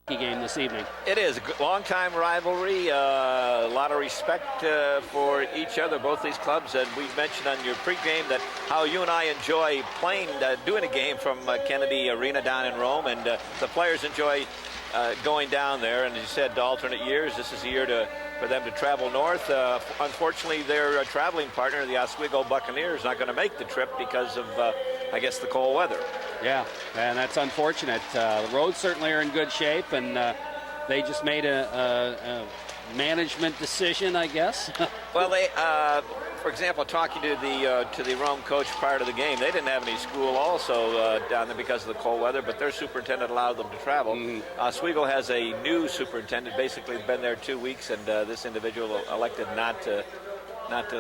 game this evening. It is a long-time rivalry, a lot of respect for each other, both these clubs. And we mentioned on your pregame that how you and I enjoy playing, doing a game from Kennedy Arena down in Rome, and the players enjoy going down there. And as you said, alternate years, this is a year for them to travel north. Unfortunately, their traveling partner, the Oswego Buccaneers, is not going to make the trip because of, I guess, the cold weather. Yeah, and that's unfortunate. The roads certainly are in good shape, and they just made a management decision, I guess. Well, they, for example, talking to the Rome coach prior to the game, they didn't have any school also down there because of the cold weather, but their superintendent allowed them to travel. Oswego has a new superintendent, basically been there 2 weeks, and this individual elected not to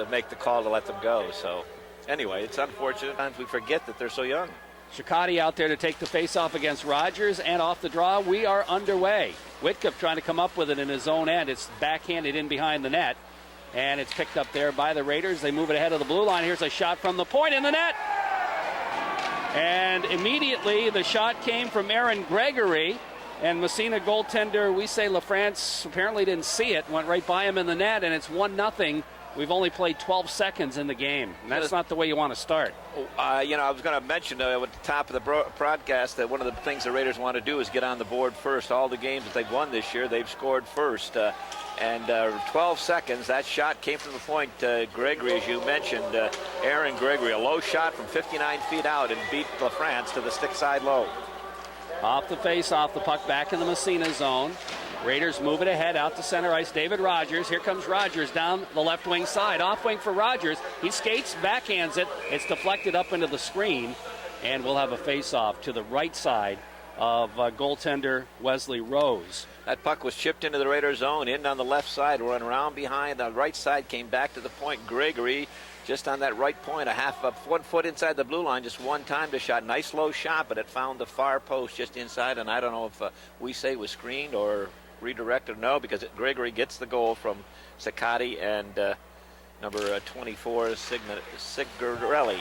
make the call to let them go. So anyway, it's unfortunate. Sometimes we forget that they're so young. Shikati out there to take the face-off against Rogers, and off the draw, we are underway. Whitcup trying to come up with it in his own end. It's backhanded in behind the net, and it's picked up there by the Raiders. They move it ahead of the blue line. Here's a shot from the point in the net. And immediately the shot came from Aaron Gregory, and Massena goaltender, we say LaFrance, apparently didn't see it, went right by him in the net, and it's 1-0. We've only played 12 seconds in the game, and that's not the way you want to start. I was going to mention at the top of the broadcast that one of the things the Raiders want to do is get on the board first. All the games that they've won this year, they've scored first. 12 seconds, that shot came from the point. Gregory, as you mentioned, Aaron Gregory, a low shot from 59 feet out and beat LaFrance to the stick side low. Off the face-off, the puck back in the Massena zone. Raiders move it ahead out to center ice. David Rogers. Here comes Rogers down the left wing side. Off wing for Rogers. He skates, backhands it. It's deflected up into the screen. And we'll have a face-off to the right side of goaltender Wesley Rose. That puck was chipped into the Raiders zone, in on the left side, run around behind. The right side came back to the point. Gregory just on that right point, 1 foot inside the blue line, just one time to shot. Nice low shot, but it found the far post just inside. And I don't know if we say was screened or redirected. No, because Gregory gets the goal from Sakati and number 24, Sigurelli.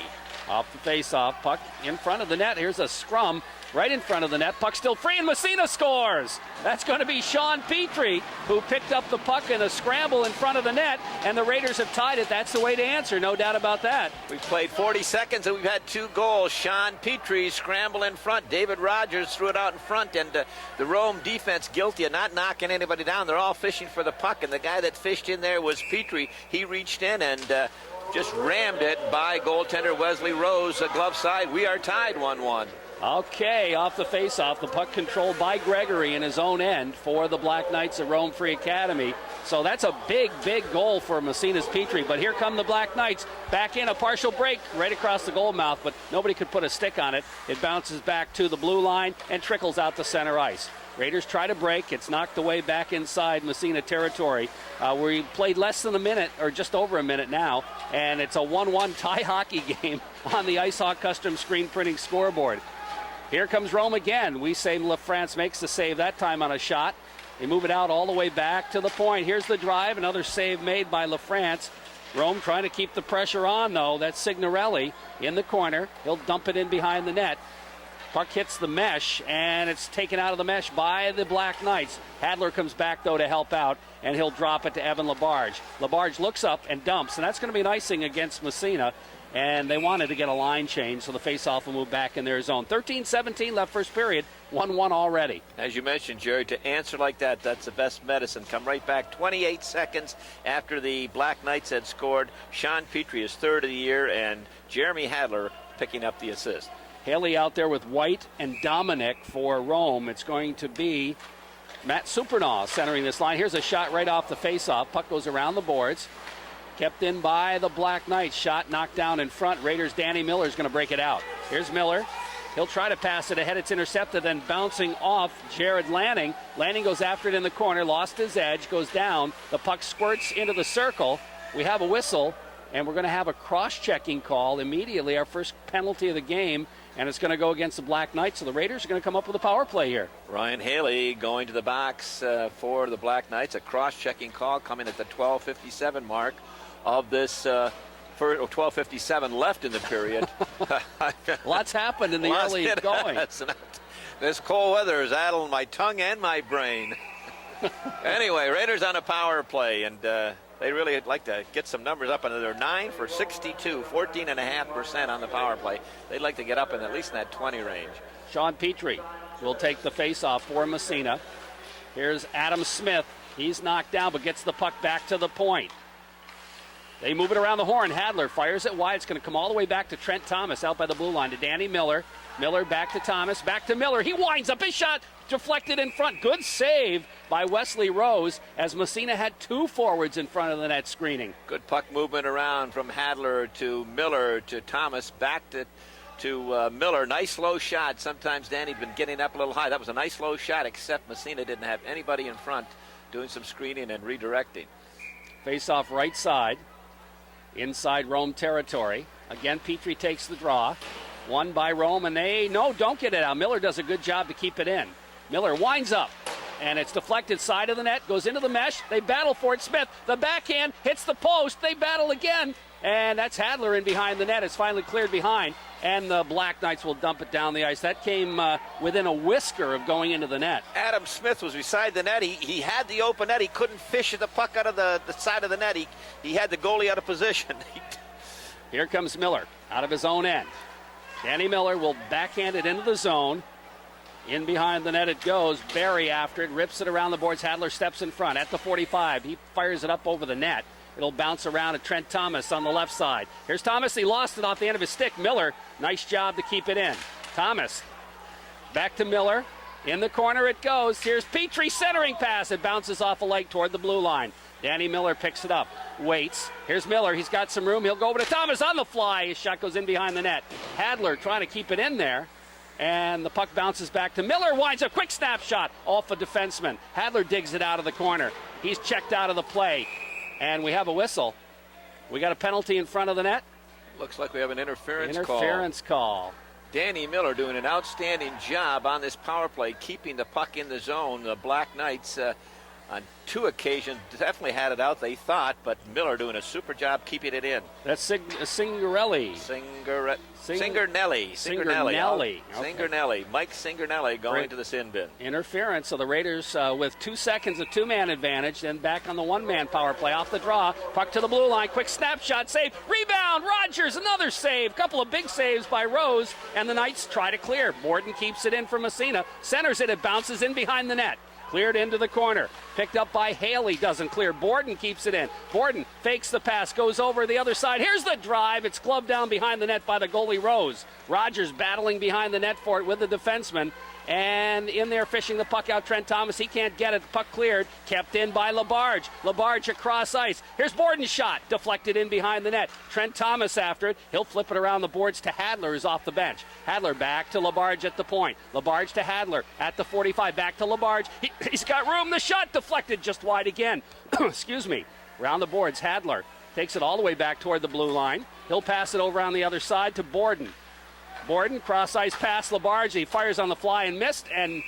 Off the face-off, puck in front of the net. Here's a scrum right in front of the net. Puck still free, and Massena scores. That's going to be Sean Petrie, who picked up the puck in a scramble in front of the net, and the Raiders have tied it. That's the way to answer, no doubt about that. We've played 40 seconds, and we've had 2 goals. Sean Petrie scramble in front. David Rogers threw it out in front, and the Rome defense guilty of not knocking anybody down. They're all fishing for the puck, and the guy that fished in there was Petrie. He reached in and just rammed it by goaltender Wesley Rose, glove side. We are tied 1-1. Okay, off the face-off, the puck controlled by Gregory in his own end for the Black Knights of Rome Free Academy. So that's a big, big goal for Massena's Petrie. But here come the Black Knights back in, a partial break right across the goal mouth, but nobody could put a stick on it. It bounces back to the blue line and trickles out to center ice. Raiders try to break. It's knocked away back inside Massena territory. We played less than a minute, or just over a minute now, and it's a 1-1 tie hockey game on the Ice Hawk Custom Screen Printing scoreboard. Here comes Rome again. We say LaFrance makes the save that time on a shot. They move it out all the way back to the point. Here's the drive. Another save made by LaFrance. Rome trying to keep the pressure on, though. That's Signorelli in the corner. He'll dump it in behind the net. Puck hits the mesh, and it's taken out of the mesh by the Black Knights. Hadler comes back, though, to help out, and he'll drop it to Evan LaBarge. LaBarge looks up and dumps, and that's going to be an icing against Massena. And they wanted to get a line change, so the faceoff will move back in their zone. 13-17 left first period, 1-1 already. As you mentioned, Jerry, to answer like that, that's the best medicine. Come right back 28 seconds after the Black Knights had scored. Sean Petrie is third of the year, and Jeremy Hadler picking up the assist. Haley out there with White and Dominic for Rome. It's going to be Matt Supernaw centering this line. Here's a shot right off the faceoff. Puck goes around the boards. Kept in by the Black Knights. Shot knocked down in front. Raiders' Danny Miller is going to break it out. Here's Miller. He'll try to pass it ahead. It's intercepted, then bouncing off Jared Lanning. Lanning goes after it in the corner, lost his edge, goes down. The puck squirts into the circle. We have a whistle, and we're going to have a cross-checking call immediately, our first penalty of the game, and it's going to go against the Black Knights. So the Raiders are going to come up with a power play here. Ryan Haley going to the box for the Black Knights. A cross-checking call coming at the 12:57 mark of this 12:57 left in the period. Lots happened in the early going. This cold weather has addled my tongue and my brain. Anyway, Raiders on a power play, and they really like to get some numbers up. And they're 9 for 62, 14.5% on the power play. They'd like to get up in at least in that 20 range. Sean Petrie will take the face-off for Massena. Here's Adam Smith. He's knocked down, but gets the puck back to the point. They move it around the horn. Hadler fires it wide. It's going to come all the way back to Trent Thomas out by the blue line to Danny Miller. Miller back to Thomas, back to Miller. He winds up his shot, deflected in front. Good save by Wesley Rose as Massena had two forwards in front of the net screening. Good puck movement around from Hadler to Miller to Thomas, back to Miller. Nice low shot. Sometimes Danny'd been getting up a little high. That was a nice low shot, except Massena didn't have anybody in front doing some screening and redirecting. Face off right side, inside Rome territory. Again, Petrie takes the draw. Won by Rome, and don't get it out. Miller does a good job to keep it in. Miller winds up, and it's deflected side of the net, goes into the mesh. They battle for it. Smith, the backhand, hits the post. They battle again, and that's Hadler in behind the net. It's finally cleared behind, and the Black Knights will dump it down the ice. That came within a whisker of going into the net. Adam Smith was beside the net. He had the open net. He couldn't fish the puck out of the side of the net. He had the goalie out of position. Here comes Miller out of his own end. Danny Miller will backhand it into the zone. In behind the net it goes. Barry after it, rips it around the boards. Hadler steps in front at the 45. He fires it up over the net. It'll bounce around to Trent Thomas on the left side. Here's Thomas. He lost it off the end of his stick. Miller, nice job to keep it in. Thomas, back to Miller. In the corner it goes. Here's Petrie, centering pass. It bounces off a leg toward the blue line. Danny Miller picks it up, waits. Here's Miller. He's got some room. He'll go over to Thomas on the fly. His shot goes in behind the net. Hadler trying to keep it in there. And the puck bounces back to Miller. Winds a quick snapshot off a defenseman. Hadler digs it out of the corner. He's checked out of the play. And we have a whistle. We got a penalty in front of the net. Looks like we have an interference call. Danny Miller doing an outstanding job on this power play, keeping the puck in the zone. The Black Knights on two occasions definitely had it out, they thought, but Miller doing a super job keeping it in. That's Singarelli. Singarnelli. Okay. Singarnelli. Mike Singarnelli going to the sin bin. Interference. So the Raiders with 2 seconds of two-man advantage, then back on the one-man power play off the draw. Puck to the blue line. Quick snapshot. Save. Rebound. Rogers. Another save. Couple of big saves by Rose. And the Knights try to clear. Borden keeps it in for Massena. Centers it. It bounces in behind the net. Cleared into the corner. Picked up by Haley. Doesn't clear. Borden keeps it in. Borden fakes the pass. Goes over the other side. Here's the drive. It's gloved down behind the net by the goalie Rose. Rogers battling behind the net for it with the defenseman. And in there fishing the puck out, Trent Thomas. He can't get it. The puck cleared. Kept in by Labarge. Labarge across ice. Here's Borden's shot. Deflected in behind the net. Trent Thomas after it. He'll flip it around the boards to Hadler, who's off the bench. Hadler back to Labarge at the point. Labarge to Hadler at the 45. Back to Labarge. He's got room. The shot deflected just wide again. Excuse me. Around the boards, Hadler takes it all the way back toward the blue line. He'll pass it over on the other side to Borden. Borden, cross-ice pass, Labarge. He fires on the fly and missed, and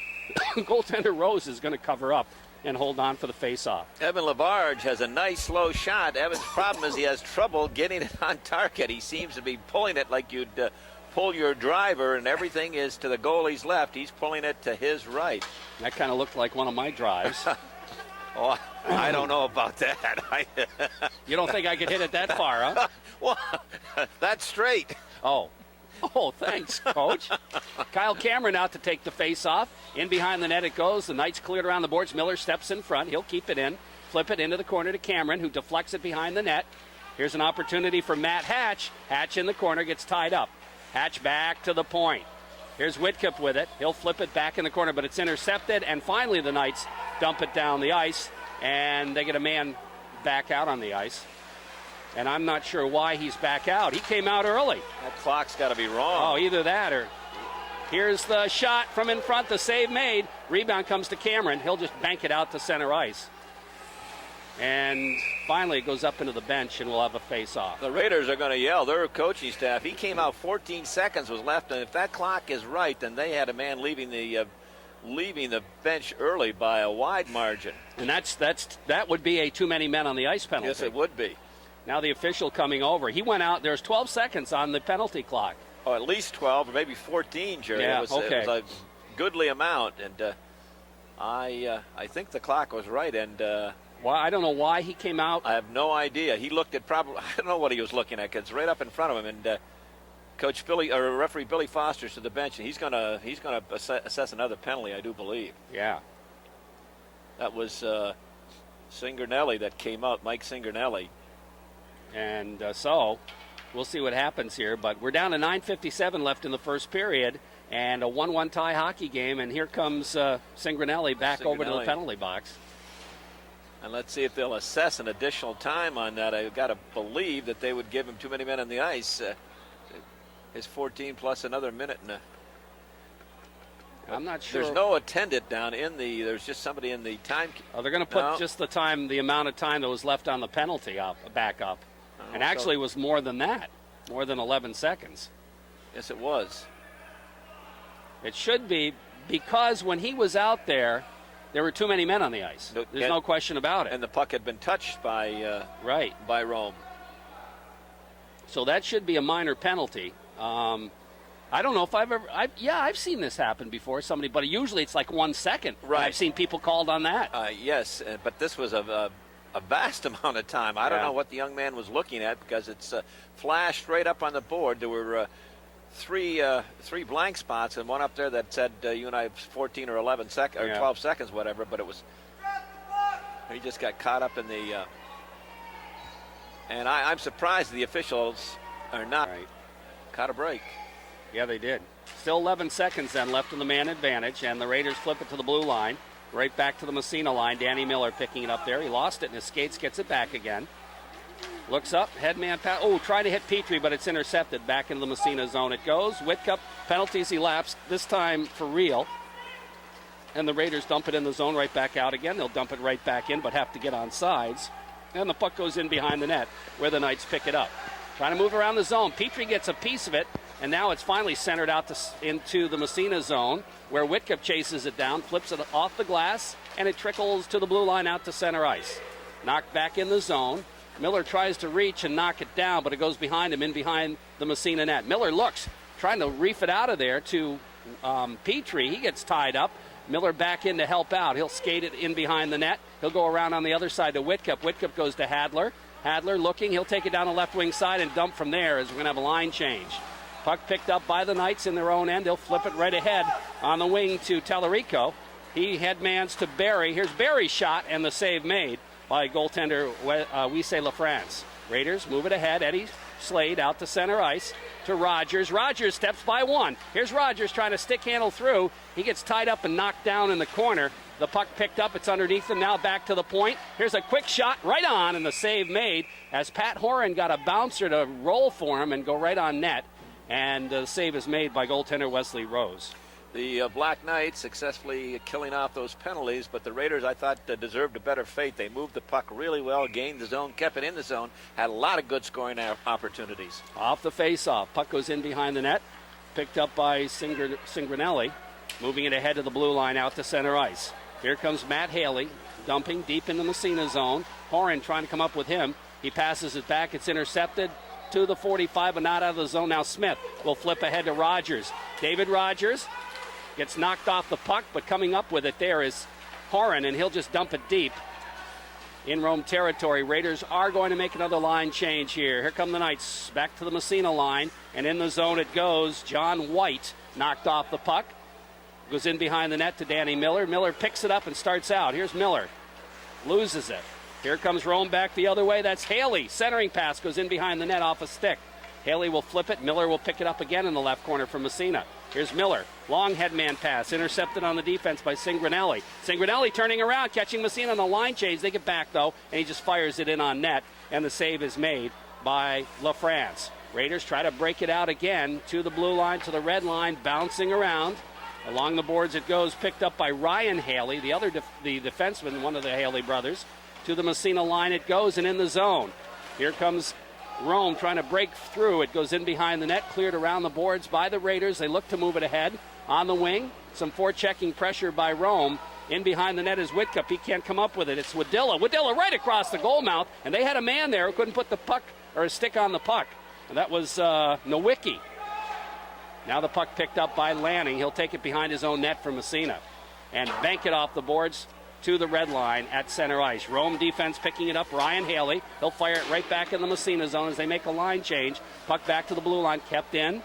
goaltender Rose is going to cover up and hold on for the face-off. Evan Labarge has a nice slow shot. Evan's problem is he has trouble getting it on target. He seems to be pulling it like you'd pull your driver, and everything is to the goalie's left. He's pulling it to his right. That kind of looked like one of my drives. Oh, I don't know about that. You don't think I could hit it that far, huh? Well, that's straight. Oh, thanks, Coach. Kyle Cameron out to take the face-off. In behind the net it goes. The Knights cleared around the boards. Miller steps in front. He'll keep it in. Flip it into the corner to Cameron, who deflects it behind the net. Here's an opportunity for Matt Hatch. Hatch in the corner gets tied up. Hatch back to the point. Here's Whitcup with it. He'll flip it back in the corner, but it's intercepted. And finally the Knights dump it down the ice, and they get a man back out on the ice. And I'm not sure why he's back out. He came out early. That clock's got to be wrong. Oh, either that or... Here's the shot from in front, the save made. Rebound comes to Cameron. He'll just bank it out to center ice. And finally it goes up into the bench, and we'll have a face-off. The Raiders are going to yell. Their coaching staff, he came out 14 seconds was left, and if that clock is right, then they had a man leaving the bench early by a wide margin. And that would be a too many men on the ice penalty. Yes, it would be. Now the official coming over. He went out. There's 12 seconds on the penalty clock. Oh, at least 12 or maybe 14, Jerry. Yeah, It was goodly amount, and I think the clock was right, and well, I don't know why he came out. I have no idea. He looked at I don't know what he was looking at, 'cause it's right up in front of him, and referee Billy Foster's to the bench, and he's gonna assess another penalty, I do believe. Yeah. That was Cingernelli that came out, Mike Cingernelli. And so we'll see what happens here. But we're down to 9:57 left in the first period and a 1-1 tie hockey game. And here comes Cingernelli back over to the penalty box. And let's see if they'll assess an additional time on that. I've got to believe that they would give him too many men on the ice. His 14 plus another minute. I'm not sure. There's no attendant down in there's just somebody in the time. Oh, they're going to put just the amount of time that was left on the penalty back up. And actually it was more than that, more than 11 seconds. Yes, it was. It should be, because when he was out there were too many men on the ice. There's no question about it. And the puck had been touched by Rome. So that should be a minor penalty. I don't know if I've seen this happen before. But usually it's like 1 second. Right. I've seen people called on that. Yes, but this was a vast amount of time. I don't know what the young man was looking at, because it's flashed right up on the board. There were three blank spots, and one up there that said you and I 14 or 11 seconds or 12 seconds, whatever. But it was he just got caught up in the. And I'm surprised the officials are not caught a break. Yeah, they did. Still 11 seconds then left in the man advantage, and the Raiders flip it to the blue line. Right back to the Massena line. Danny Miller picking it up there. He lost it in his skates, gets it back again. Looks up, headman pass. Oh, trying to hit Petrie, but it's intercepted. Back into the Massena zone it goes. Whitcup, penalties elapsed, this time for real. And the Raiders dump it in the zone, right back out again. They'll dump it right back in, but have to get on sides. And the puck goes in behind the net, where the Knights pick it up. Trying to move around the zone. Petrie gets a piece of it, and now it's finally centered out into the Massena zone, where Whitcup chases it down, flips it off the glass, and it trickles to the blue line out to center ice. Knocked back in the zone. Miller tries to reach and knock it down, but it goes behind him, in behind the Massena net. Miller looks, trying to reef it out of there to Petrie. He gets tied up. Miller back in to help out. He'll skate it in behind the net. He'll go around on the other side to Whitcup. Whitcup goes to Hadler. Hadler looking. He'll take it down the left wing side and dump from there, as we're going to have a line change. Puck picked up by the Knights in their own end. They'll flip it right ahead on the wing to Tallarico. He headmans to Barry. Here's Barry's shot, and the save made by goaltender Wissey LaFrance. Raiders move it ahead. Eddie Slade out to center ice to Rogers. Rogers steps by one. Here's Rogers trying to stick handle through. He gets tied up and knocked down in the corner. The puck picked up. It's underneath him. Now back to the point. Here's a quick shot right on, and the save made as Pat Horan got a bouncer to roll for him and go right on net. And the save is made by goaltender Wesley Rose. The Black Knights successfully killing off those penalties, but the Raiders, I thought, deserved a better fate. They moved the puck really well, gained the zone, kept it in the zone, had a lot of good scoring opportunities. Off the face-off. Puck goes in behind the net, picked up by Cingernelli, moving it ahead to the blue line out to center ice. Here comes Matt Haley, dumping deep in the Massena zone. Horan trying to come up with him. He passes it back. It's intercepted to the 45, but not out of the zone. Now Smith will flip ahead to Rogers. David Rogers gets knocked off the puck, but coming up with it there is Horan, and he'll just dump it deep in Rome territory. Raiders are going to make another line change here. Here come the Knights back to the Massena line, and in the zone it goes. John White knocked off the puck. Goes in behind the net to Danny Miller. Miller picks it up and starts out. Here's Miller. Loses it. Here comes Rome back the other way. That's Haley. Centering pass goes in behind the net off a stick. Haley will flip it. Miller will pick it up again in the left corner for Massena. Here's Miller. Long headman pass. Intercepted on the defense by Cingernelli. Cingernelli turning around, catching Massena on the line change. They get back, though, and he just fires it in on net, and the save is made by LaFrance. Raiders try to break it out again to the blue line, to the red line, bouncing around. Along the boards it goes, picked up by Ryan Haley, the other the defenseman, one of the Haley brothers. To the Massena line it goes, and in the zone. Here comes Rome trying to break through. It goes in behind the net, cleared around the boards by the Raiders. They look to move it ahead on the wing. Some forechecking pressure by Rome. In behind the net is Whitcup. He can't come up with it. It's Wadilla. Wadilla right across the goal mouth, and they had a man there who couldn't put the puck or a stick on the puck. And that was Nowicki. Now the puck picked up by Lanning. He'll take it behind his own net for Massena and bank it off the boards to the red line at center ice. Rome defense picking it up. Ryan Haley. He'll fire it right back in the Massena zone as they make a line change. Puck back to the blue line, kept in.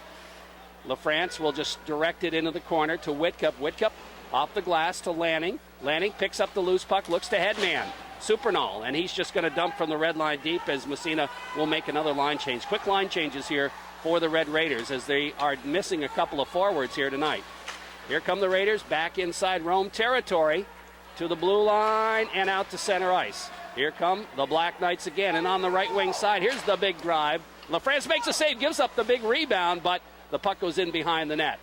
LaFrance will just direct it into the corner to Whitcup. Whitcup off the glass to Lanning. Lanning picks up the loose puck, looks to Headman. Supernal, and he's just going to dump from the red line deep as Massena will make another line change. Quick line changes here for the Red Raiders as they are missing a couple of forwards here tonight. Here come the Raiders back inside Rome territory to the blue line and out to center ice. Here come the Black Knights again, and on the right wing side, here's the big drive. LaFrance makes a save, gives up the big rebound, but the puck goes in behind the net.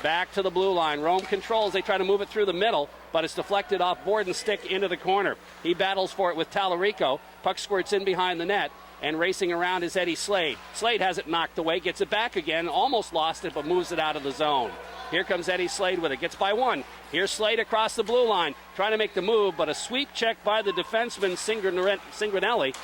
Back to the blue line. Rome controls. They try to move it through the middle, but it's deflected off board and stick into the corner. He battles for it with Tallarico. Puck squirts in behind the net, and racing around is Eddie Slade. Slade has it knocked away, gets it back again, almost lost it, but moves it out of the zone. Here comes Eddie Slade with it, gets by one. Here's Slade across the blue line, trying to make the move, but a sweep check by the defenseman Singranelli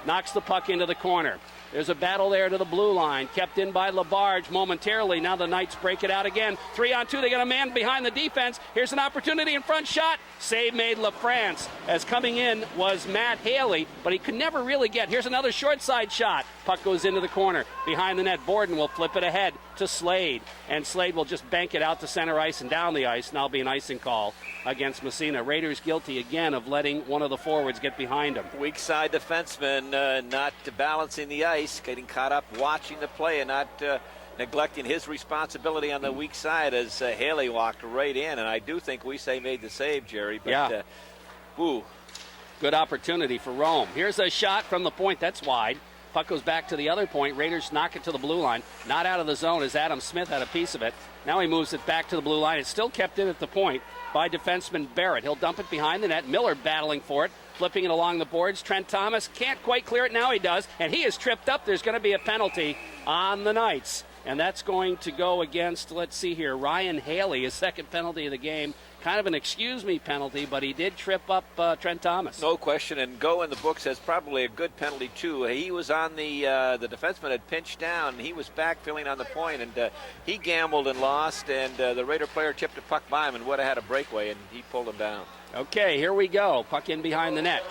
knocks the puck into the corner. There's a battle there to the blue line, kept in by Labarge momentarily. Now the Knights break it out again. 3-on-2, they got a man behind the defense. Here's an opportunity in front, shot. Save made LaFrance, as coming in was Matt Haley, but he could never really get. Here's another short side shot. Puck goes into the corner. Behind the net, Borden will flip it ahead to Slade, and Slade will just bank it out to center ice and down the ice, and that'll be an icing call against Massena. Raiders guilty again of letting one of the forwards get behind him. Weak side defenseman not balancing the ice, getting caught up watching the play and not neglecting his responsibility on the weak side as Haley walked right in. And I do think we made the save, Jerry. But, yeah. Good opportunity for Rome. Here's a shot from the point. That's wide. Puck goes back to the other point. Raiders knock it to the blue line. Not out of the zone as Adam Smith had a piece of it. Now he moves it back to the blue line. It's still kept in at the point by defenseman Barrett. He'll dump it behind the net. Miller battling for it, flipping it along the boards. Trent Thomas can't quite clear it. Now he does, and he is tripped up. There's going to be a penalty on the Knights, and that's going to go against, let's see here, Ryan Haley, his second penalty of the game. Kind of an excuse me penalty, but he did trip up Trent Thomas. No question, and go in the books as probably a good penalty too. He was on the defenseman had pinched down, and he was back filling on the point, and he gambled and lost, and the Raider player tipped a puck by him and would have had a breakaway, and he pulled him down. Okay, here we go. Puck in behind the net.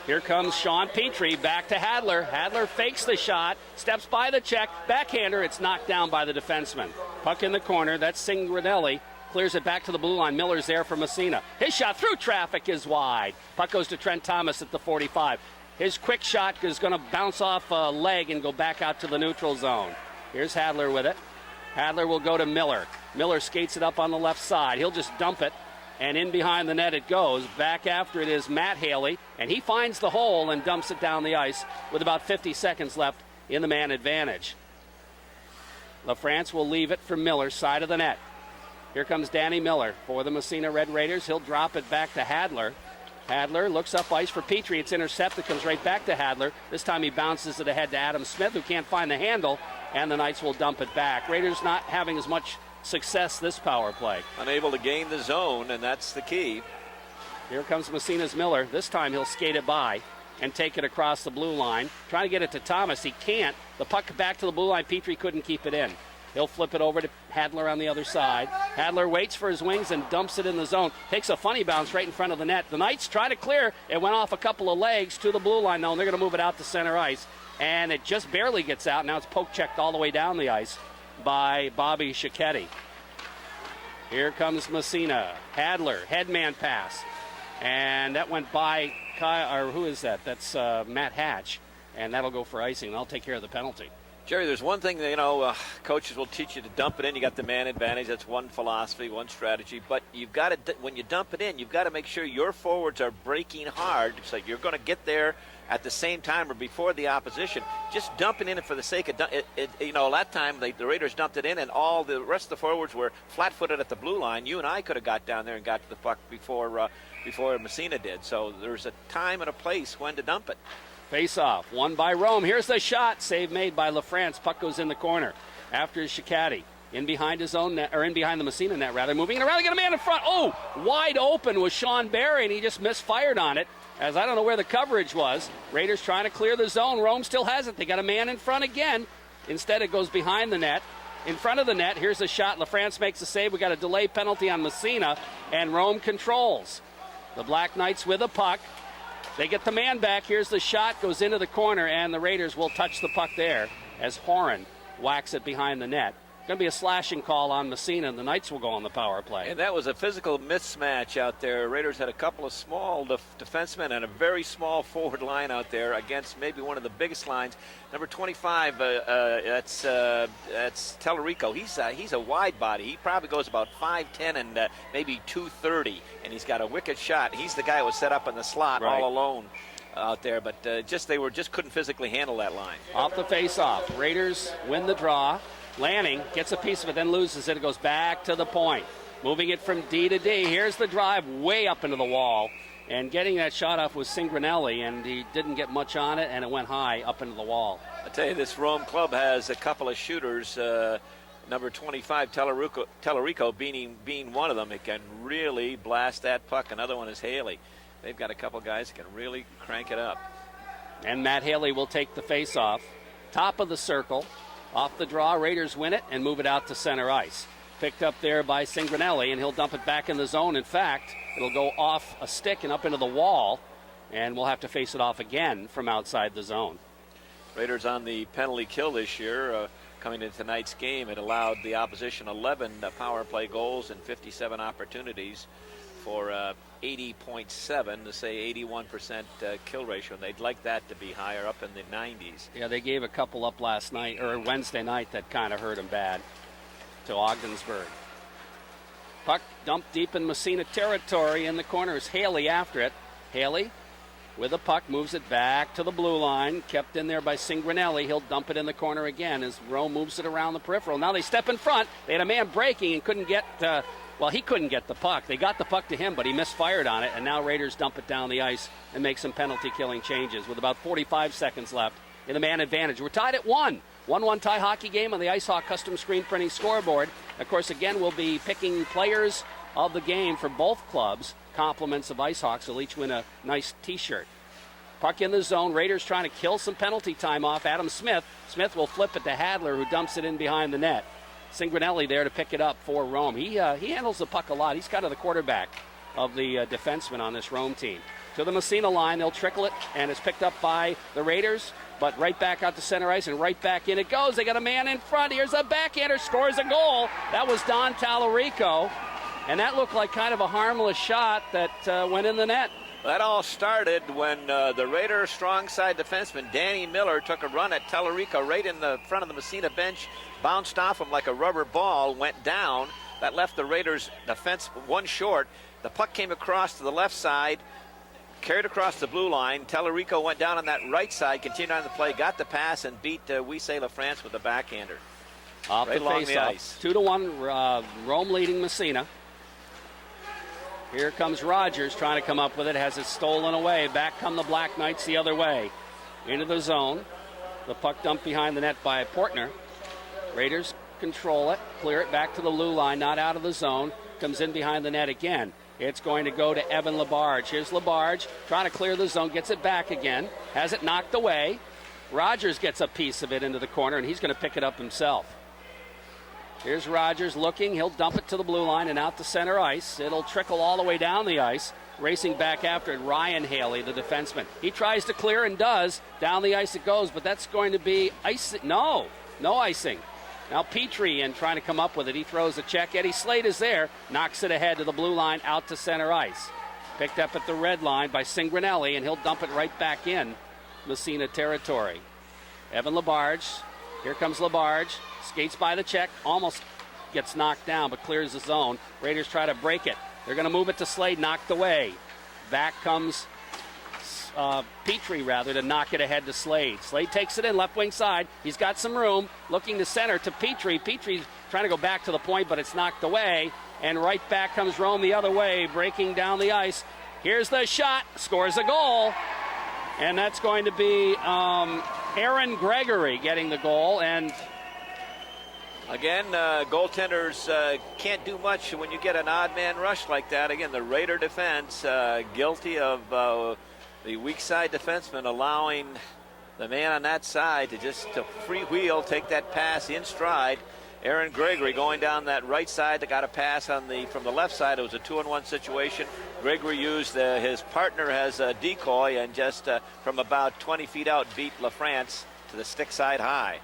Here comes Sean Petrie back to Hadler. Hadler fakes the shot, steps by the check, backhander. It's knocked down by the defenseman. Puck in the corner. That's Singranelli. Clears it back to the blue line. Miller's there for Massena. His shot through traffic is wide. Puck goes to Trent Thomas at the 45. His quick shot is going to bounce off a leg and go back out to the neutral zone. Here's Hadler with it. Hadler will go to Miller. Miller skates it up on the left side. He'll just dump it, and in behind the net it goes. Back after it is Matt Haley, and he finds the hole and dumps it down the ice with about 50 seconds left in the man advantage. LaFrance will leave it for Miller, side of the net. Here comes Danny Miller for the Massena Red Raiders. He'll drop it back to Hadler. Hadler looks up ice for Petrie. It's intercepted, comes right back to Hadler. This time he bounces it ahead to Adam Smith, who can't find the handle, and the Knights will dump it back. Raiders not having as much success this power play. Unable to gain the zone, and that's the key. Here comes Massena's Miller. This time he'll skate it by and take it across the blue line. Trying to get it to Thomas. He can't. The puck back to the blue line. Petrie couldn't keep it in. He'll flip it over to Hadler on the other side. Hadler waits for his wings and dumps it in the zone. Takes a funny bounce right in front of the net. The Knights try to clear. It went off a couple of legs to the blue line now, and they're going to move it out to center ice. And it just barely gets out. Now it's poke checked all the way down the ice by Bobby Cicchetti. Here comes Massena. Hadler, headman pass. And that went by, who is that? That's Matt Hatch. And that'll go for icing. They'll take care of the penalty. Jerry, there's one thing that, coaches will teach you to dump it in. You got the man advantage. That's one philosophy, one strategy. But you've got to, when you dump it in, you've got to make sure your forwards are breaking hard. So you're going to get there at the same time or before the opposition. Just dumping in it for the sake of that time the Raiders dumped it in, and all the rest of the forwards were flat-footed at the blue line. You and I could have got down there and got to the puck before Massena did. So there's a time and a place when to dump it. Face off, won by Rome. Here's the shot. Save made by LaFrance. Puck goes in the corner. After is Cicchetti. In behind his own net, or in behind the Massena net, rather. Moving it around. They got a man in front. Oh, wide open was Sean Barry, and he just misfired on it, as I don't know where the coverage was. Raiders trying to clear the zone. Rome still has it. They got a man in front again. Instead, it goes behind the net. in front of the net. Here's a shot. LaFrance makes a save. We got a delay penalty on Massena, and Rome controls. The Black Knights with a puck. They get the man back. Here's the shot. Goes into the corner, and the Raiders will touch the puck there as Horan whacks it behind the net. Going to be a slashing call on Massena, and the Knights will go on the power play. And that was a physical mismatch out there. Raiders had a couple of small defensemen and a very small forward line out there against maybe one of the biggest lines. Number 25, that's Tellerico. He's a wide body. He probably goes about 5'10" and maybe 230, and he's got a wicked shot. He's the guy who was set up in the slot all alone out there, but they just couldn't physically handle that line. Off the face-off, Raiders win the draw. Lanning gets a piece of it, then loses it. It goes back to the point. Moving it from D to D. Here's the drive way up into the wall. And getting that shot off was Cingranelli, and he didn't get much on it, and it went high up into the wall. I tell you, this Rome club has a couple of shooters. Number 25, Tellerico being one of them. It can really blast that puck. Another one is Haley. They've got a couple guys that can really crank it up. And Matt Haley will take the face-off. Top of the circle. Off the draw, Raiders win it and move it out to center ice. Picked up there by Cingranelli, and he'll dump it back in the zone. In fact, it'll go off a stick and up into the wall, and we'll have to face it off again from outside the zone. Raiders on the penalty kill this year. Coming into tonight's game, it allowed the opposition 11 power play goals and 57 opportunities for 80.7 to say 81% kill ratio. And they'd like that to be higher, up in the 90s. Yeah, they gave a couple up last night, or Wednesday night, that kind of hurt them bad to Ogdensburg. Puck dumped deep in Massena territory. In the corner is Haley after it. Haley with a puck moves it back to the blue line. Kept in there by Cingranelli. He'll dump it in the corner again as Rome moves it around the peripheral. Now they step in front. They had a man breaking and couldn't get he couldn't get the puck. They got the puck to him, but he misfired on it, and now Raiders dump it down the ice and make some penalty-killing changes with about 45 seconds left in the man advantage. We're tied at 1. 1-1 tie hockey game on the Ice Hawk custom screen printing scoreboard. Of course, again, we'll be picking players of the game for both clubs. Compliments of Ice Hawks will each win a nice T-shirt. Puck in the zone. Raiders trying to kill some penalty time off Adam Smith. Smith will flip it to Hadler, who dumps it in behind the net. Cingranelli there to pick it up for Rome. He handles the puck a lot. He's kind of the quarterback of the defenseman on this Rome team. To the Massena line, they'll trickle it, and it's picked up by the Raiders, but right back out to center ice, and right back in it goes. They got a man in front. Here's a backhander, scores a goal. That was Don Tallarico, and that looked like kind of a harmless shot that went in the net. That all started when the Raider strong side defenseman Danny Miller took a run at Tellerico right in the front of the Massena bench, bounced off him like a rubber ball, went down. That left the Raiders defense one short. The puck came across to the left side, carried across the blue line. Tellerico went down on that right side, continued on the play, got the pass, and beat LaFrance with the backhander. Off right the along face the off. ice. 2-1, Rome leading Massena. Here comes Rogers trying to come up with it, has it stolen away. Back come the Black Knights the other way. Into the zone. The puck dumped behind the net by Portner. Raiders control it, clear it back to the blue line, not out of the zone. Comes in behind the net again. It's going to go to Evan Labarge. Here's Labarge trying to clear the zone, gets it back again, has it knocked away. Rogers gets a piece of it into the corner, and he's going to pick it up himself. Here's Rogers looking. He'll dump it to the blue line and out to center ice. It'll trickle all the way down the ice. Racing back after it, Ryan Haley, the defenseman. He tries to clear and does. Down the ice it goes, but that's going to be icing. No icing. Now Petrie in trying to come up with it. He throws a check. Eddie Slade is there. Knocks it ahead to the blue line, out to center ice. Picked up at the red line by Cingranelli, and he'll dump it right back in Massena territory. Evan Labarge. Here comes Labarge. Skates by the check. Almost gets knocked down, but clears the zone. Raiders try to break it. They're going to move it to Slade. Knocked away. Back comes Petrie, to knock it ahead to Slade. Slade takes it in, left wing side. He's got some room. Looking to center to Petrie. Petrie's trying to go back to the point, but it's knocked away. And right back comes Rome the other way, breaking down the ice. Here's the shot. Scores a goal. And that's going to be Aaron Gregory getting the goal. And again, goaltenders can't do much when you get an odd man rush like that. Again, the Raider defense guilty of the weak side defenseman allowing the man on that side to just freewheel, take that pass in stride, Aaron Gregory going down that right side that got a pass from the left side. It was a 2-on-1 situation. Gregory used his partner as a decoy and just from about 20 feet out beat LaFrance to the stick side high.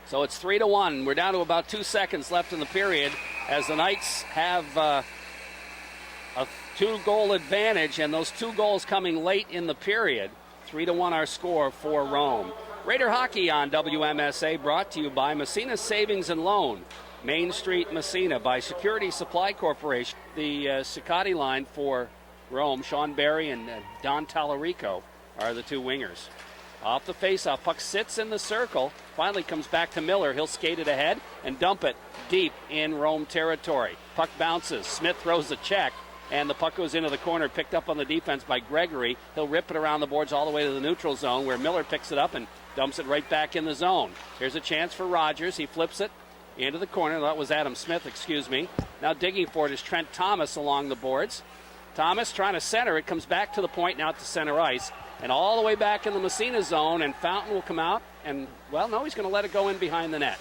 So it's 3-1. We're down to about 2 seconds left in the period as the Knights have a 2-goal advantage, and those 2 goals coming late in the period. 3-1 our score for Rome. Raider Hockey on WMSA brought to you by Massena Savings and Loan. Main Street, Massena, by Security Supply Corporation. The Cicotti line for Rome, Sean Barry and Don Tallarico are the 2 wingers. Off the faceoff, puck sits in the circle, finally comes back to Miller. He'll skate it ahead and dump it deep in Rome territory. Puck bounces, Smith throws the check, and the puck goes into the corner, picked up on the defense by Gregory. He'll rip it around the boards all the way to the neutral zone, where Miller picks it up and dumps it right back in the zone. Here's a chance for Rogers. He flips it into the corner. That was Adam Smith, excuse me. Now digging for it is Trent Thomas along the boards. Thomas trying to center. It comes back to the point, now to center ice. And all the way back in the Massena zone, and Fountain will come out. And, well, no, he's going to let it go in behind the net.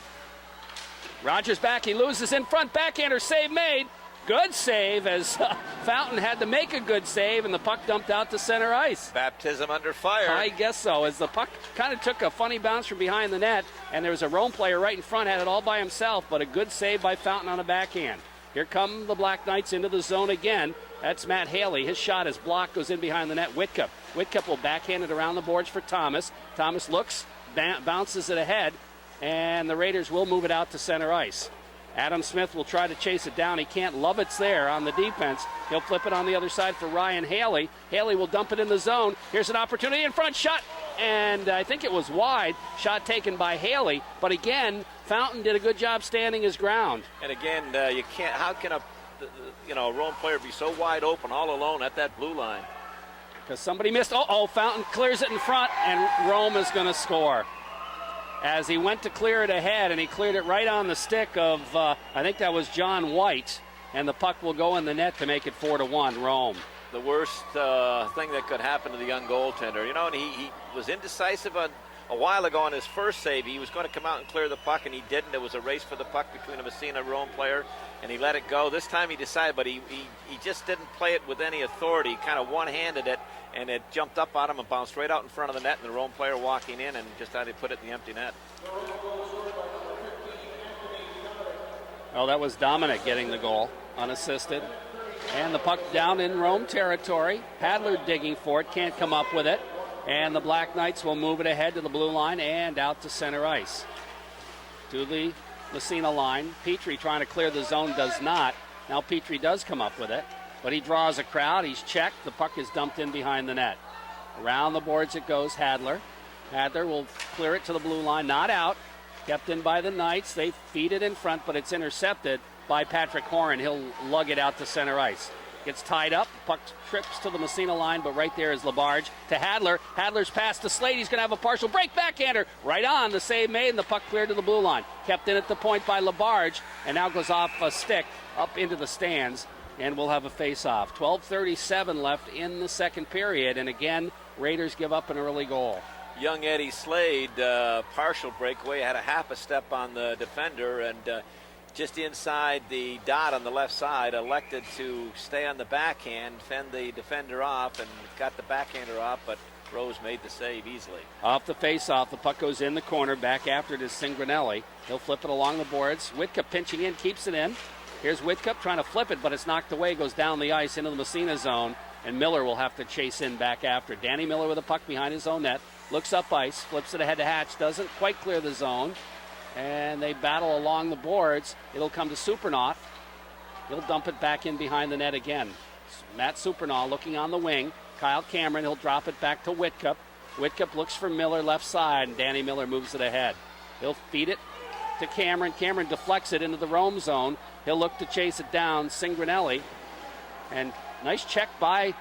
Rogers back. He loses in front. Backhander save made. Good save as Fountain had to make a good save, and the puck dumped out to center ice. Baptism under fire. I guess so, as the puck kind of took a funny bounce from behind the net, and there was a Rome player right in front, had it all by himself, but a good save by Fountain on a backhand. Here come the Black Knights into the zone again. That's Matt Haley. His shot is blocked, goes in behind the net. Whitcup will backhand it around the boards for Thomas. Thomas looks, bounces it ahead, and the Raiders will move it out to center ice. Adam Smith will try to chase it down. He can't. Lovett's there on the defense. He'll flip it on the other side for Ryan Haley. Haley will dump it in the zone. Here's an opportunity in front. Shot. And I think it was wide. Shot taken by Haley. But again, Fountain did a good job standing his ground. And again, you can't. How can a Rome player be so wide open all alone at that blue line? Because somebody missed. Fountain clears it in front, and Rome is going to score. As he went to clear it ahead, and he cleared it right on the stick of, I think that was John White, and the puck will go in the net to make it 4-1, Rome. The worst thing that could happen to the young goaltender. And he was indecisive a while ago on his first save. He was going to come out and clear the puck, and he didn't. There was a race for the puck between a Massena Rome player, and he let it go. This time he decided, but he just didn't play it with any authority. He kind of one-handed it, and it jumped up on him and bounced right out in front of the net, and the Rome player walking in and just had to put it in the empty net. Well, that was Dominic getting the goal, unassisted. And the puck down in Rome territory. Hadler digging for it, can't come up with it. And the Black Knights will move it ahead to the blue line and out to center ice. To the Massena line. Petrie trying to clear the zone, does not. Now Petrie does come up with it, but he draws a crowd. He's checked. The puck is dumped in behind the net. Around the boards it goes, Hadler. Hadler will clear it to the blue line, not out. Kept in by the Knights. They feed it in front, but it's intercepted by Patrick Horan. He'll lug it out to center ice. Gets tied up. Puck trips to the Massena line, but right there is Labarge to Hadler. Hadler's pass to Slade. He's going to have a partial break. Backhander right on. The save made, and the puck cleared to the blue line. Kept in at the point by Labarge, and now goes off a stick up into the stands, and we'll have a face-off. 12:37 left in the second period, and again, Raiders give up an early goal. Young Eddie Slade, partial breakaway, had a half a step on the defender, and just inside the dot on the left side, elected to stay on the backhand, fend the defender off, and got the backhander off, but Rose made the save easily. Off the face-off, the puck goes in the corner. Back after it is Singranelli. He'll flip it along the boards. Whitcup pinching in, keeps it in. Here's Whitcup trying to flip it, but it's knocked away, goes down the ice into the Massena zone, and Miller will have to chase in back after. Danny Miller with a puck behind his own net. Looks up ice, flips it ahead to Hatch, doesn't quite clear the zone. And they battle along the boards. It'll come to Supernaut. He'll dump it back in behind the net again. Matt Supernaut looking on the wing. Kyle Cameron, he'll drop it back to Whitcup. Whitcup looks for Miller left side, and Danny Miller moves it ahead. He'll feed it to Cameron. Cameron deflects it into the Rome zone. He'll look to chase it down, Singranelli. And nice check by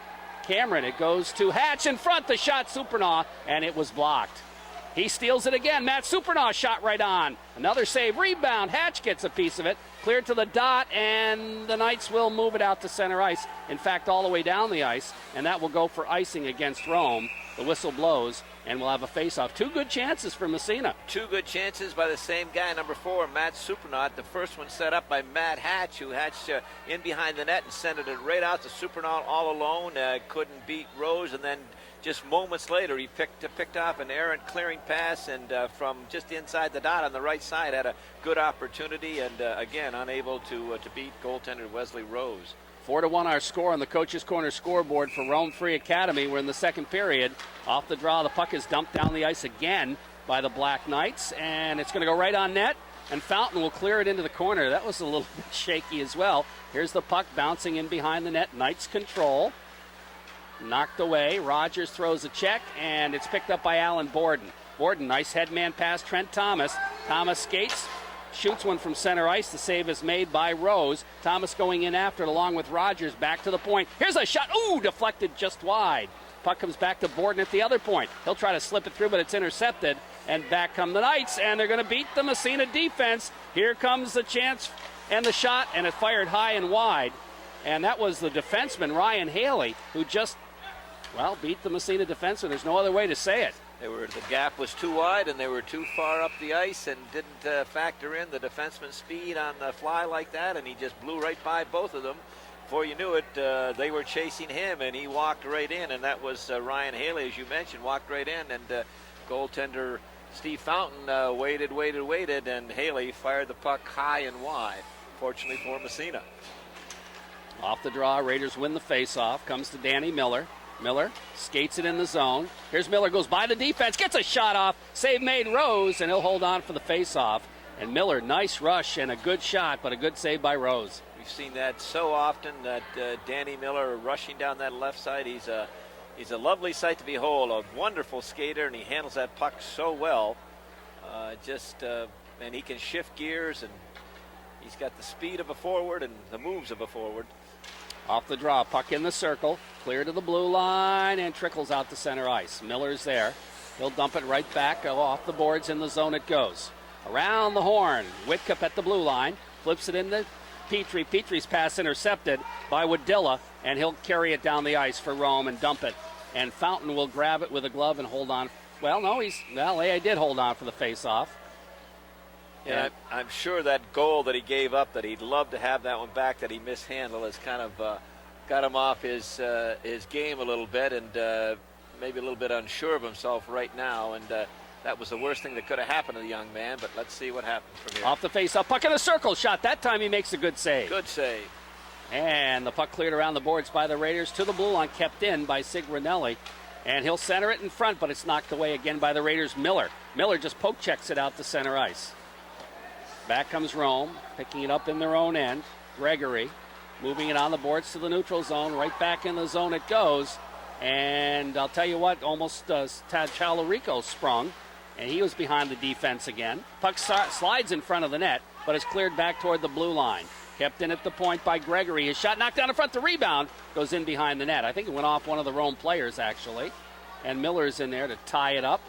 Cameron. It goes to Hatch in front. The shot, Supernaut, and it was blocked. He steals it again. Matt Supernaut shot right on. Another save. Rebound. Hatch gets a piece of it. Cleared to the dot, and the Knights will move it out to center ice. In fact, all the way down the ice, and that will go for icing against Rome. The whistle blows, and we'll have a face-off. Two good chances for Massena. Two good chances by the same guy, number 4, Matt Supernaut. The first one set up by Matt Hatch, who hatched in behind the net and sent it right out to Supernaut all alone. Couldn't beat Rose, and then just moments later he picked off an errant clearing pass, and from just inside the dot on the right side had a good opportunity, and again unable to beat goaltender Wesley Rose. 4-1 our score on the Coach's Corner scoreboard for Rome Free Academy. We're in the second period. Off the draw, the puck is dumped down the ice again by the Black Knights, and it's going to go right on net, and Fountain will clear it into the corner. That was a little bit shaky as well. Here's the puck bouncing in behind the net. Knights control. Knocked away. Rogers throws a check, and it's picked up by Alan Borden. Borden, nice headman pass. Trent Thomas. Thomas skates. Shoots one from center ice. The save is made by Rose. Thomas going in after it along with Rogers. Back to the point. Here's a shot. Ooh, deflected just wide. Puck comes back to Borden at the other point. He'll try to slip it through, but it's intercepted. And back come the Knights, and they're going to beat the Massena defense. Here comes the chance and the shot, and it fired high and wide. And that was the defenseman, Ryan Haley, who just, beat the Massena defenseman. There's no other way to say it. The gap was too wide, and they were too far up the ice, and didn't factor in the defenseman's speed on the fly like that, and he just blew right by both of them. Before you knew it, they were chasing him, and he walked right in, and that was Ryan Haley, as you mentioned, walked right in, and goaltender Steve Fountain waited, and Haley fired the puck high and wide, fortunately for Massena. Off the draw, Raiders win the faceoff. Comes to Danny Miller. Miller skates it in the zone. Here's Miller, goes by the defense, gets a shot off. Save made Rose, and he'll hold on for the faceoff. And Miller, nice rush and a good shot, but a good save by Rose. We've seen that so often, that Danny Miller rushing down that left side. He's a lovely sight to behold, a wonderful skater, and he handles that puck so well. And he can shift gears, and he's got the speed of a forward and the moves of a forward. Off the draw, puck in the circle, clear to the blue line, and trickles out to center ice. Miller's there. He'll dump it right back, off the boards, in the zone it goes. Around the horn, Whitcup at the blue line, flips it into Petrie. Petrie's pass intercepted by Wadilla, and he'll carry it down the ice for Rome and dump it. And Fountain will grab it with a glove and hold on. AI did hold on for the face-off. Yeah, I'm sure that goal that he gave up, that he'd love to have that one back, that he mishandled, has kind of got him off his game a little bit, and maybe a little bit unsure of himself right now. And that was the worst thing that could have happened to the young man, but let's see what happens from here. Off the face-off, puck in a circle shot. That time he makes a good save. Good save. And the puck cleared around the boards by the Raiders to the blue line, kept in by Sigrinelli. And he'll center it in front, but it's knocked away again by the Raiders' Miller. Miller just poke checks it out to center ice. Back comes Rome, picking it up in their own end. Gregory moving it on the boards to the neutral zone. Right back in the zone it goes. And I'll tell you what, almost Tad Chalarico sprung, and he was behind the defense again. Puck slides in front of the net, but is cleared back toward the blue line. Kept in at the point by Gregory. His shot knocked down in front. The rebound goes in behind the net. I think it went off one of the Rome players, actually. And Miller's in there to tie it up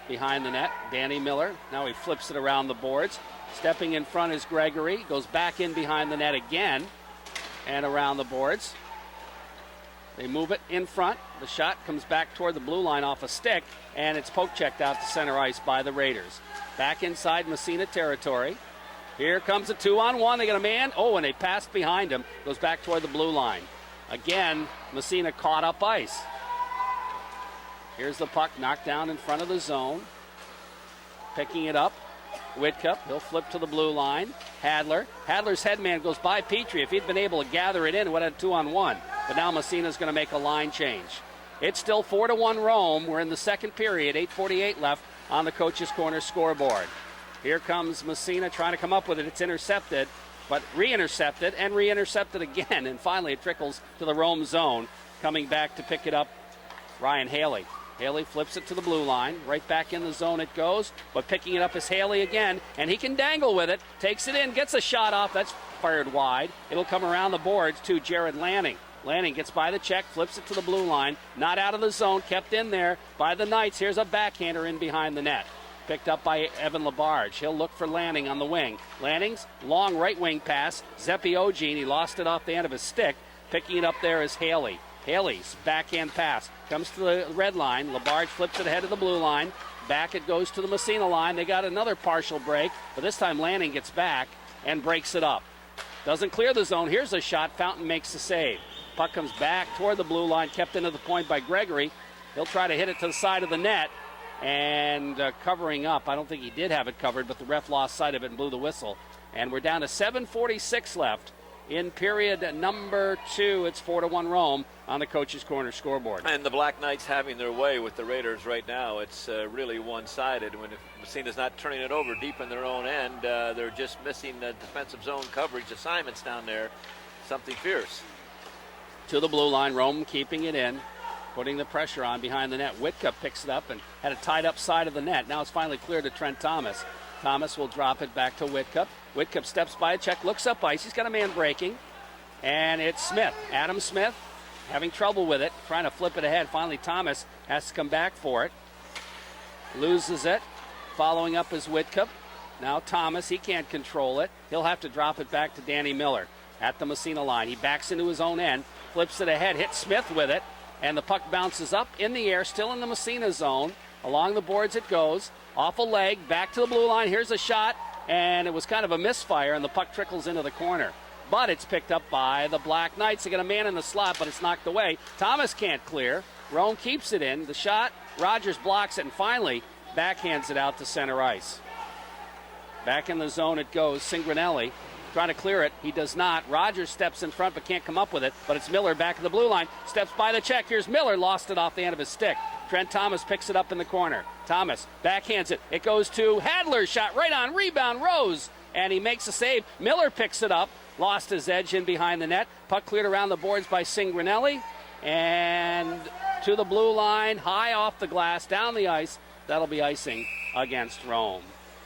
behind the net. Danny Miller. Now he flips it around the boards. Stepping in front is Gregory. Goes back in behind the net again and around the boards. They move it in front. The shot comes back toward the blue line off a stick, and it's poke checked out to center ice by the Raiders. Back inside Massena territory. Here comes a 2-on-1. They got a man. Oh, and they passed behind him. Goes back toward the blue line. Again, Massena caught up ice. Here's the puck knocked down in front of the zone. Picking it up. Whitcup, he'll flip to the blue line. Hadler's headman goes by Petrie. If he'd been able to gather it in, it would have had 2-on-1. But now Massena's going to make a line change. It's still 4-1 Rome. We're in the second period, 8:48 left on the Coach's Corner scoreboard. Here comes Massena trying to come up with it. It's intercepted, but re-intercepted and re-intercepted again. And finally it trickles to the Rome zone. Coming back to pick it up, Ryan Haley. Haley flips it to the blue line. Right back in the zone it goes, but picking it up is Haley again, and he can dangle with it. Takes it in, gets a shot off. That's fired wide. It'll come around the boards to Jared Lanning. Lanning gets by the check, flips it to the blue line. Not out of the zone, kept in there by the Knights. Here's a backhander in behind the net. Picked up by Evan Labarge. He'll look for Lanning on the wing. Lanning's long right wing pass. Zepi Ogene, he lost it off the end of his stick. Picking it up there is Haley. Haley's backhand pass comes to the red line. Labarge flips it ahead of the blue line. Back it goes to the Massena line. They got another partial break, but this time Lanning gets back and breaks it up. Doesn't clear the zone. Here's a shot. Fountain makes the save. Puck comes back toward the blue line, kept into the point by Gregory. He'll try to hit it to the side of the net, and covering up. I don't think he did have it covered, but the ref lost sight of it and blew the whistle. And we're down to 7:46 left in period number 2. It's 4-1 Rome on the Coach's Corner scoreboard. And the Black Knights having their way with the Raiders right now. It's really one-sided. When Massena's not turning it over deep in their own end, they're just missing defensive zone coverage assignments down there. Something fierce. To the blue line, Rome keeping it in, putting the pressure on behind the net. Whitcup picks it up and had it tied up side of the net. Now it's finally cleared to Trent Thomas. Thomas will drop it back to Whitcup. Whitcup steps by a check, looks up ice. He's got a man breaking. And it's Smith. Adam Smith having trouble with it, trying to flip it ahead. Finally, Thomas has to come back for it. Loses it. Following up is Whitcup. Now Thomas, he can't control it. He'll have to drop it back to Danny Miller at the Massena line. He backs into his own end, flips it ahead, hits Smith with it, and the puck bounces up in the air, still in the Massena zone. Along the boards it goes. Off a leg, back to the blue line. Here's a shot, and it was kind of a misfire, and the puck trickles into the corner. But it's picked up by the Black Knights. They got a man in the slot, but it's knocked away. Thomas can't clear. Rome keeps it in. The shot, Rogers blocks it, and finally backhands it out to center ice. Back in the zone it goes. Singranelli trying to clear it. He does not. Rogers steps in front but can't come up with it. But it's Miller back at the blue line. Steps by the check. Here's Miller. Lost it off the end of his stick. Trent Thomas picks it up in the corner. Thomas backhands it. It goes to Hadler. Shot right on. Rebound. Rose. And he makes a save. Miller picks it up. Lost his edge in behind the net. Puck cleared around the boards by Singranelli. And to the blue line. High off the glass. Down the ice. That'll be icing against Rome.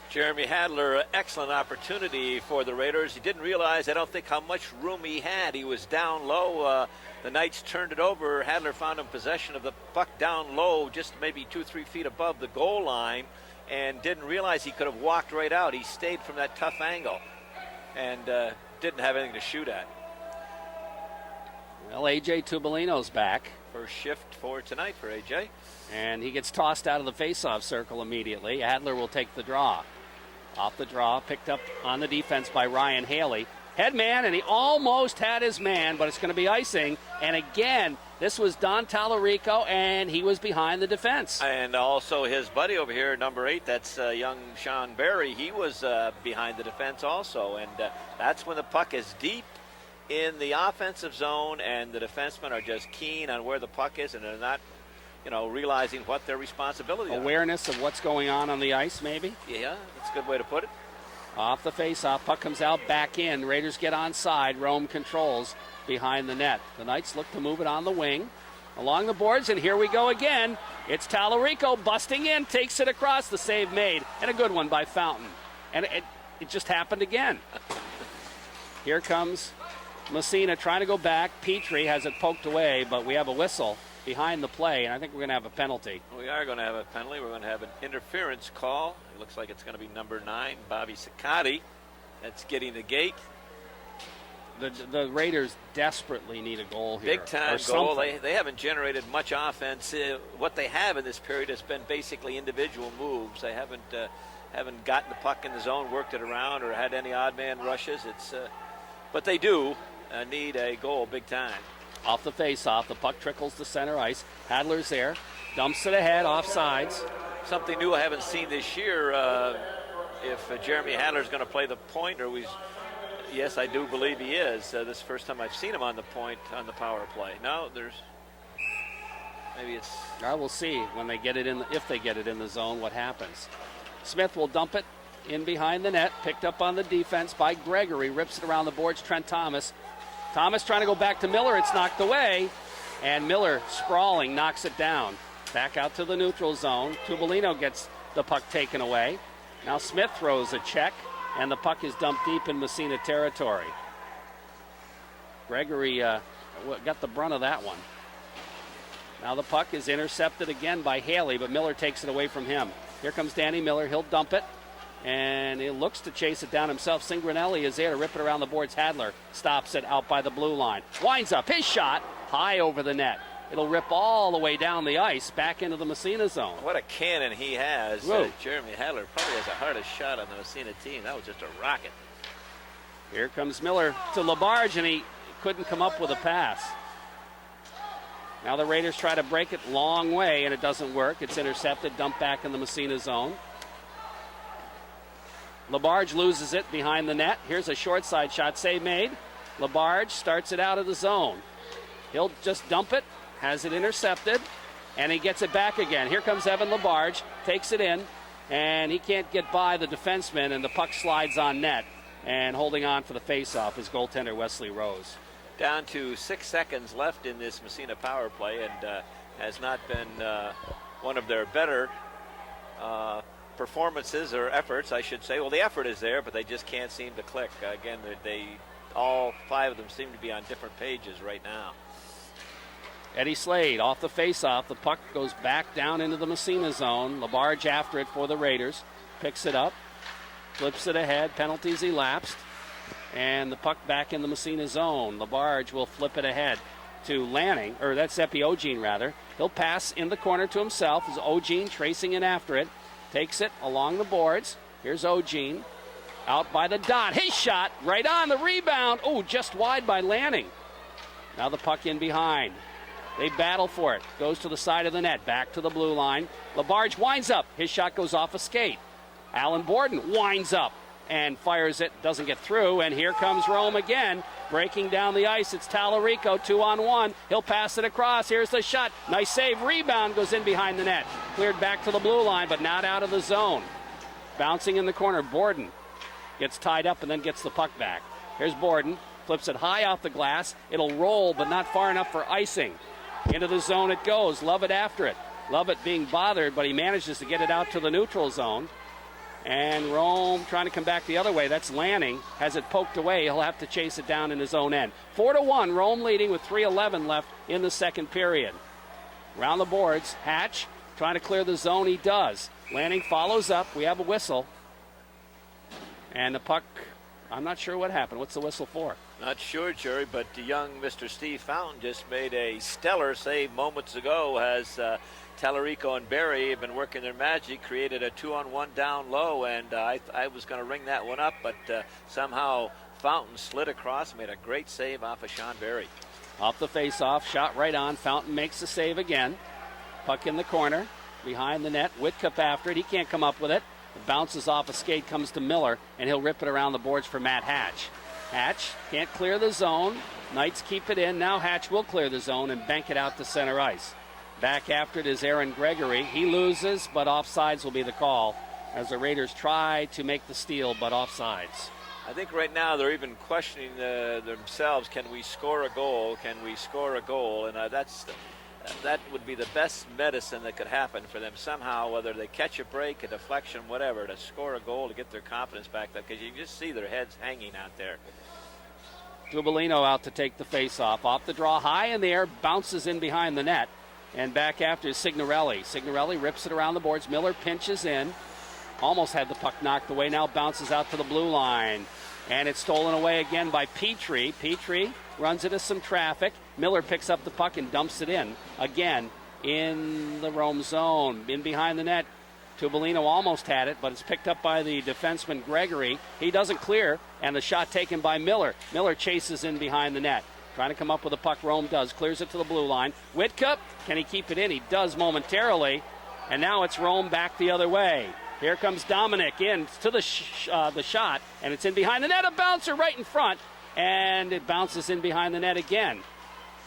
Jeremy Hadler, excellent opportunity for the Raiders. He didn't realize, I don't think, how much room he had. He was down low. The Knights turned it over. Hadler found him possession of the puck down low, just maybe 2-3 feet above the goal line, and didn't realize he could have walked right out. He stayed from that tough angle and didn't have anything to shoot at. Well, A.J. Tubolino's back. First shift for tonight for A.J. And he gets tossed out of the faceoff circle immediately. Hadler will take the draw. Off the draw, picked up on the defense by Ryan Haley. Head man, and he almost had his man, but it's going to be icing. And again, this was Don Tallarico, and he was behind the defense. And also his buddy over here, number 8, that's young Sean Berry. He was behind the defense also. And that's when the puck is deep in the offensive zone, and the defensemen are just keen on where the puck is, and they're not, realizing what their responsibility is. Awareness of what's going on the ice, maybe? Yeah, that's a good way to put it. Off the face-off, puck comes out, back in. Raiders get onside. Rome controls behind the net. The Knights look to move it on the wing. Along the boards, and here we go again. It's Tallarico busting in, takes it across, the save made, and a good one by Fountain. And it just happened again. Here comes Massena trying to go back. Petrie has it poked away, but we have a whistle behind the play, and I think we're going to have a penalty. We are going to have a penalty. We're going to have an interference call. It looks like it's going to be number 9, Bobby Siccotti. That's getting the gate. The Raiders desperately need a goal here. Big time goal. They haven't generated much offense. What they have in this period has been basically individual moves. They haven't gotten the puck in the zone, worked it around, or had any odd man rushes. But they do need a goal big time. Off the face-off, the puck trickles to center ice. Hadler's there, dumps it ahead, offsides. Something new I haven't seen this year. If Jeremy Hadler's going to play the point, yes, I do believe he is. This is the first time I've seen him on the point on the power play. No, maybe it's. I will see when they get it in. If they get it in the zone, what happens? Smith will dump it in behind the net, picked up on the defense by Gregory, rips it around the boards. Trent Thomas. Thomas trying to go back to Miller. It's knocked away, and Miller sprawling knocks it down. Back out to the neutral zone. Tubolino gets the puck taken away. Now Smith throws a check, and the puck is dumped deep in Massena territory. Gregory got the brunt of that one. Now the puck is intercepted again by Haley, but Miller takes it away from him. Here comes Danny Miller. He'll dump it, and he looks to chase it down himself. Singranelli is there to rip it around the boards. Hadler stops it out by the blue line. Winds up his shot. high over the net. It'll rip all the way down the ice back into the Massena zone. What a cannon he has. Jeremy Hadler probably has the hardest shot on the Massena team. That was just a rocket. Here comes Miller to Labarge, and he couldn't come up with a pass. Now the Raiders try to break it long way, and it doesn't work. It's intercepted, dumped back in the Massena zone. Labarge loses it behind the net. Here's a short side shot, save made. Labarge starts it out of the zone. He'll just dump it, has it intercepted, and he gets it back again. Here comes Evan Labarge, takes it in, and he can't get by the defenseman, and the puck slides on net. And holding on for the faceoff is goaltender Wesley Rose. Down to 6 seconds left in this Massena power play, and has not been one of their better performances or efforts, I should say. Well, the effort is there, but they just can't seem to click. Again, all 5 of them seem to be on different pages right now. Eddie Slade off the faceoff. The puck goes back down into the Massena zone. Labarge after it for the Raiders. Picks it up. Flips it ahead. Penalties elapsed. And the puck back in the Massena zone. Labarge will flip it ahead to Lanning. Or that's Epi Ogene, rather. He'll pass in the corner to himself. As Ogene tracing in after it. Takes it along the boards. Here's Ogene. Out by the dot. His shot right on the rebound. Oh, just wide by Lanning. Now the puck in behind. They battle for it. Goes to the side of the net. Back to the blue line. Labarge winds up. His shot goes off a skate. Alan Borden winds up and fires it. Doesn't get through. And here comes Rome again. Breaking down the ice. It's Tallarico 2-on-1. He'll pass it across. Here's the shot. Nice save. Rebound goes in behind the net. Cleared back to the blue line, but not out of the zone. Bouncing in the corner. Borden gets tied up and then gets the puck back. Here's Borden. Flips it high off the glass. It'll roll, but not far enough for icing. Into the zone it goes. Lovett after it. Lovett being bothered, but he manages to get it out to the neutral zone. And Rome trying to come back the other way. That's Lanning. Has it poked away. He'll have to chase it down in his own end. 4-1. Rome leading with 3:11 left in the second period. Round the boards. Hatch trying to clear the zone. He does. Lanning follows up. We have a whistle. And the puck, I'm not sure what happened. What's the whistle for? Not sure, Jerry, but the young Mr. Steve Fountain just made a stellar save moments ago as Tallarico and Barry have been working their magic, created a 2-on-1 down low, and I was going to ring that one up, but somehow Fountain slid across and made a great save off of Sean Barry. Off the face-off, shot right on. Fountain makes the save again. Puck in the corner, behind the net. Whitcup after it. He can't come up with it. It bounces off a skate, comes to Miller, and he'll rip it around the boards for Matt Hatch. Hatch can't clear the zone. Knights keep it in. Now Hatch will clear the zone and bank it out to center ice. Back after it is Aaron Gregory. He loses, but offsides will be the call as the Raiders try to make the steal, but offsides. I think right now they're even questioning themselves. Can we score a goal? Can we score a goal? And that would be the best medicine that could happen for them somehow, whether they catch a break, a deflection, whatever, to score a goal to get their confidence back up, because you can just see their heads hanging out there. Dubolino out to take the face-off. Off the draw, high in the air, bounces in behind the net. And back after is Signorelli. Signorelli rips it around the boards. Miller pinches in. Almost had the puck knocked away. Now bounces out to the blue line. And it's stolen away again by Petrie. Petrie runs into some traffic. Miller picks up the puck and dumps it in. Again, in the Rome zone. In behind the net. Tubolino almost had it, but it's picked up by the defenseman Gregory. He doesn't clear, and the shot taken by Miller. Miller chases in behind the net. Trying to come up with a puck. Rome does. Clears it to the blue line. Whitcup, can he keep it in? He does momentarily. And now it's Rome back the other way. Here comes Dominic in to the shot, and it's in behind the net. A bouncer right in front, and it bounces in behind the net again.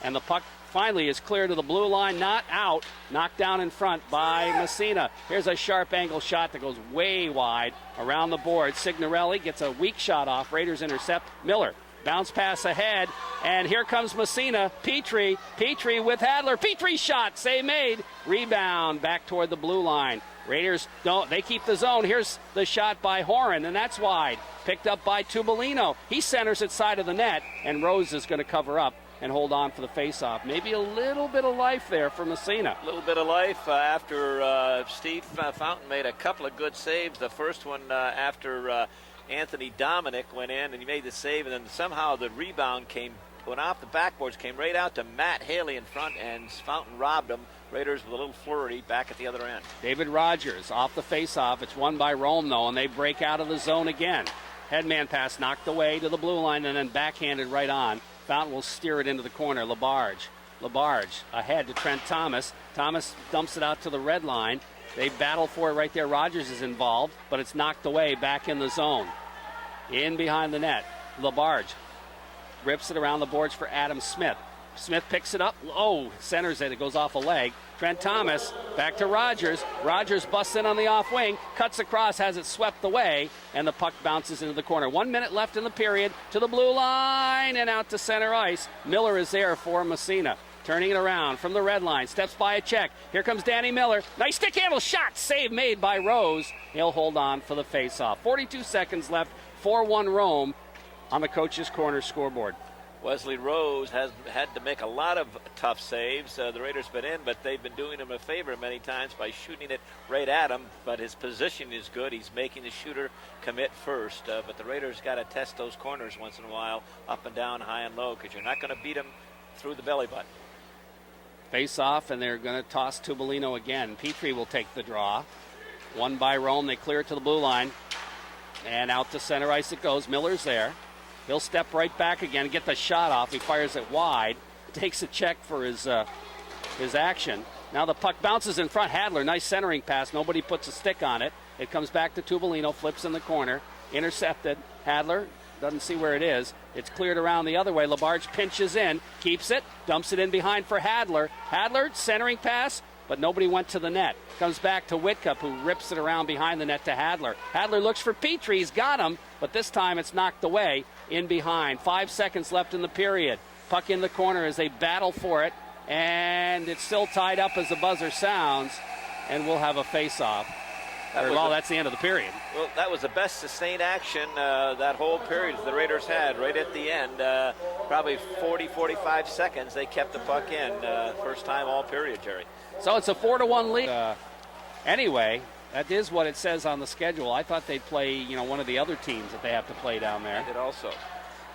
And the puck finally is clear to the blue line, not out. Knocked down in front by Massena. Here's a sharp angle shot that goes way wide around the board. Signorelli gets a weak shot off. Raiders intercept. Miller. Bounce pass ahead, and here comes Massena. Petrie with Hadler. Petrie shot, save made. Rebound back toward the blue line. Raiders they keep the zone. Here's the shot by Horan, and that's wide. Picked up by Tubolino. He centers it side of the net, and Rose is going to cover up and hold on for the faceoff. Maybe a little bit of life there for Massena. A little bit of life after Steve Fountain made a couple of good saves. The first one after Anthony Dominic went in and he made the save, and then somehow the rebound came went off the backboards, came right out to Matt Haley in front, and Fountain robbed him. Raiders with a little flurry back at the other end. David Rogers off the faceoff. It's won by Rome, though, and they break out of the zone again. Headman pass knocked away to the blue line and then backhanded right on. Fountain will steer it into the corner. LaBarge ahead to Trent Thomas. Thomas dumps it out to the red line. They battle for it right there. Rogers is involved, but it's knocked away back in the zone. In behind the net. LaBarge rips it around the boards for Adam Smith. Smith picks it up. Oh, centers it. It goes off a leg. Trent Thomas back to Rogers. Rogers busts in on the off wing, cuts across, has it swept away, and the puck bounces into the corner. 1 minute left in the period. To the blue line and out to center ice. Miller is there for Massena. Turning it around from the red line. Steps by a check. Here comes Danny Miller. Nice stick handle shot. Save made by Rose. He'll hold on for the faceoff. 42 seconds left. 4-1 Rome on the coach's corner scoreboard. Wesley Rose has had to make a lot of tough saves. The Raiders been in, but they've been doing him a favor many times by shooting it right at him. But his position is good. He's making the shooter commit first. But the Raiders got to test those corners once in a while, up and down, high and low, because you're not going to beat him through the belly button. Face off, and they're going to toss Tubolino again. Petrie will take the draw. Won by Rome. They clear it to the blue line. And out to center ice it goes. Miller's there. He'll step right back again, get the shot off. He fires it wide, takes a check for his action. Now the puck bounces in front. Hadler, nice centering pass. Nobody puts a stick on it. It comes back to Tubolino, flips in the corner, intercepted. Hadler doesn't see where it is. It's cleared around the other way. LaBarge pinches in, keeps it, dumps it in behind for Hadler. Hadler, centering pass, but nobody went to the net. Comes back to Whitcup, who rips it around behind the net to Hadler. Hadler looks for Petrie. He's got him, but this time it's knocked away in behind. 5 seconds left in the period. Puck in the corner as they battle for it, and it's still tied up as the buzzer sounds, and we'll have a face-off. That's the end of the period. Well, that was the best sustained action that whole period the Raiders had right at the end. Probably 40, 45 seconds they kept the puck in. First time all period, Terry. So it's a 4-1 lead. Anyway, that is what it says on the schedule. I thought they'd play, one of the other teams that they have to play down there. They did also.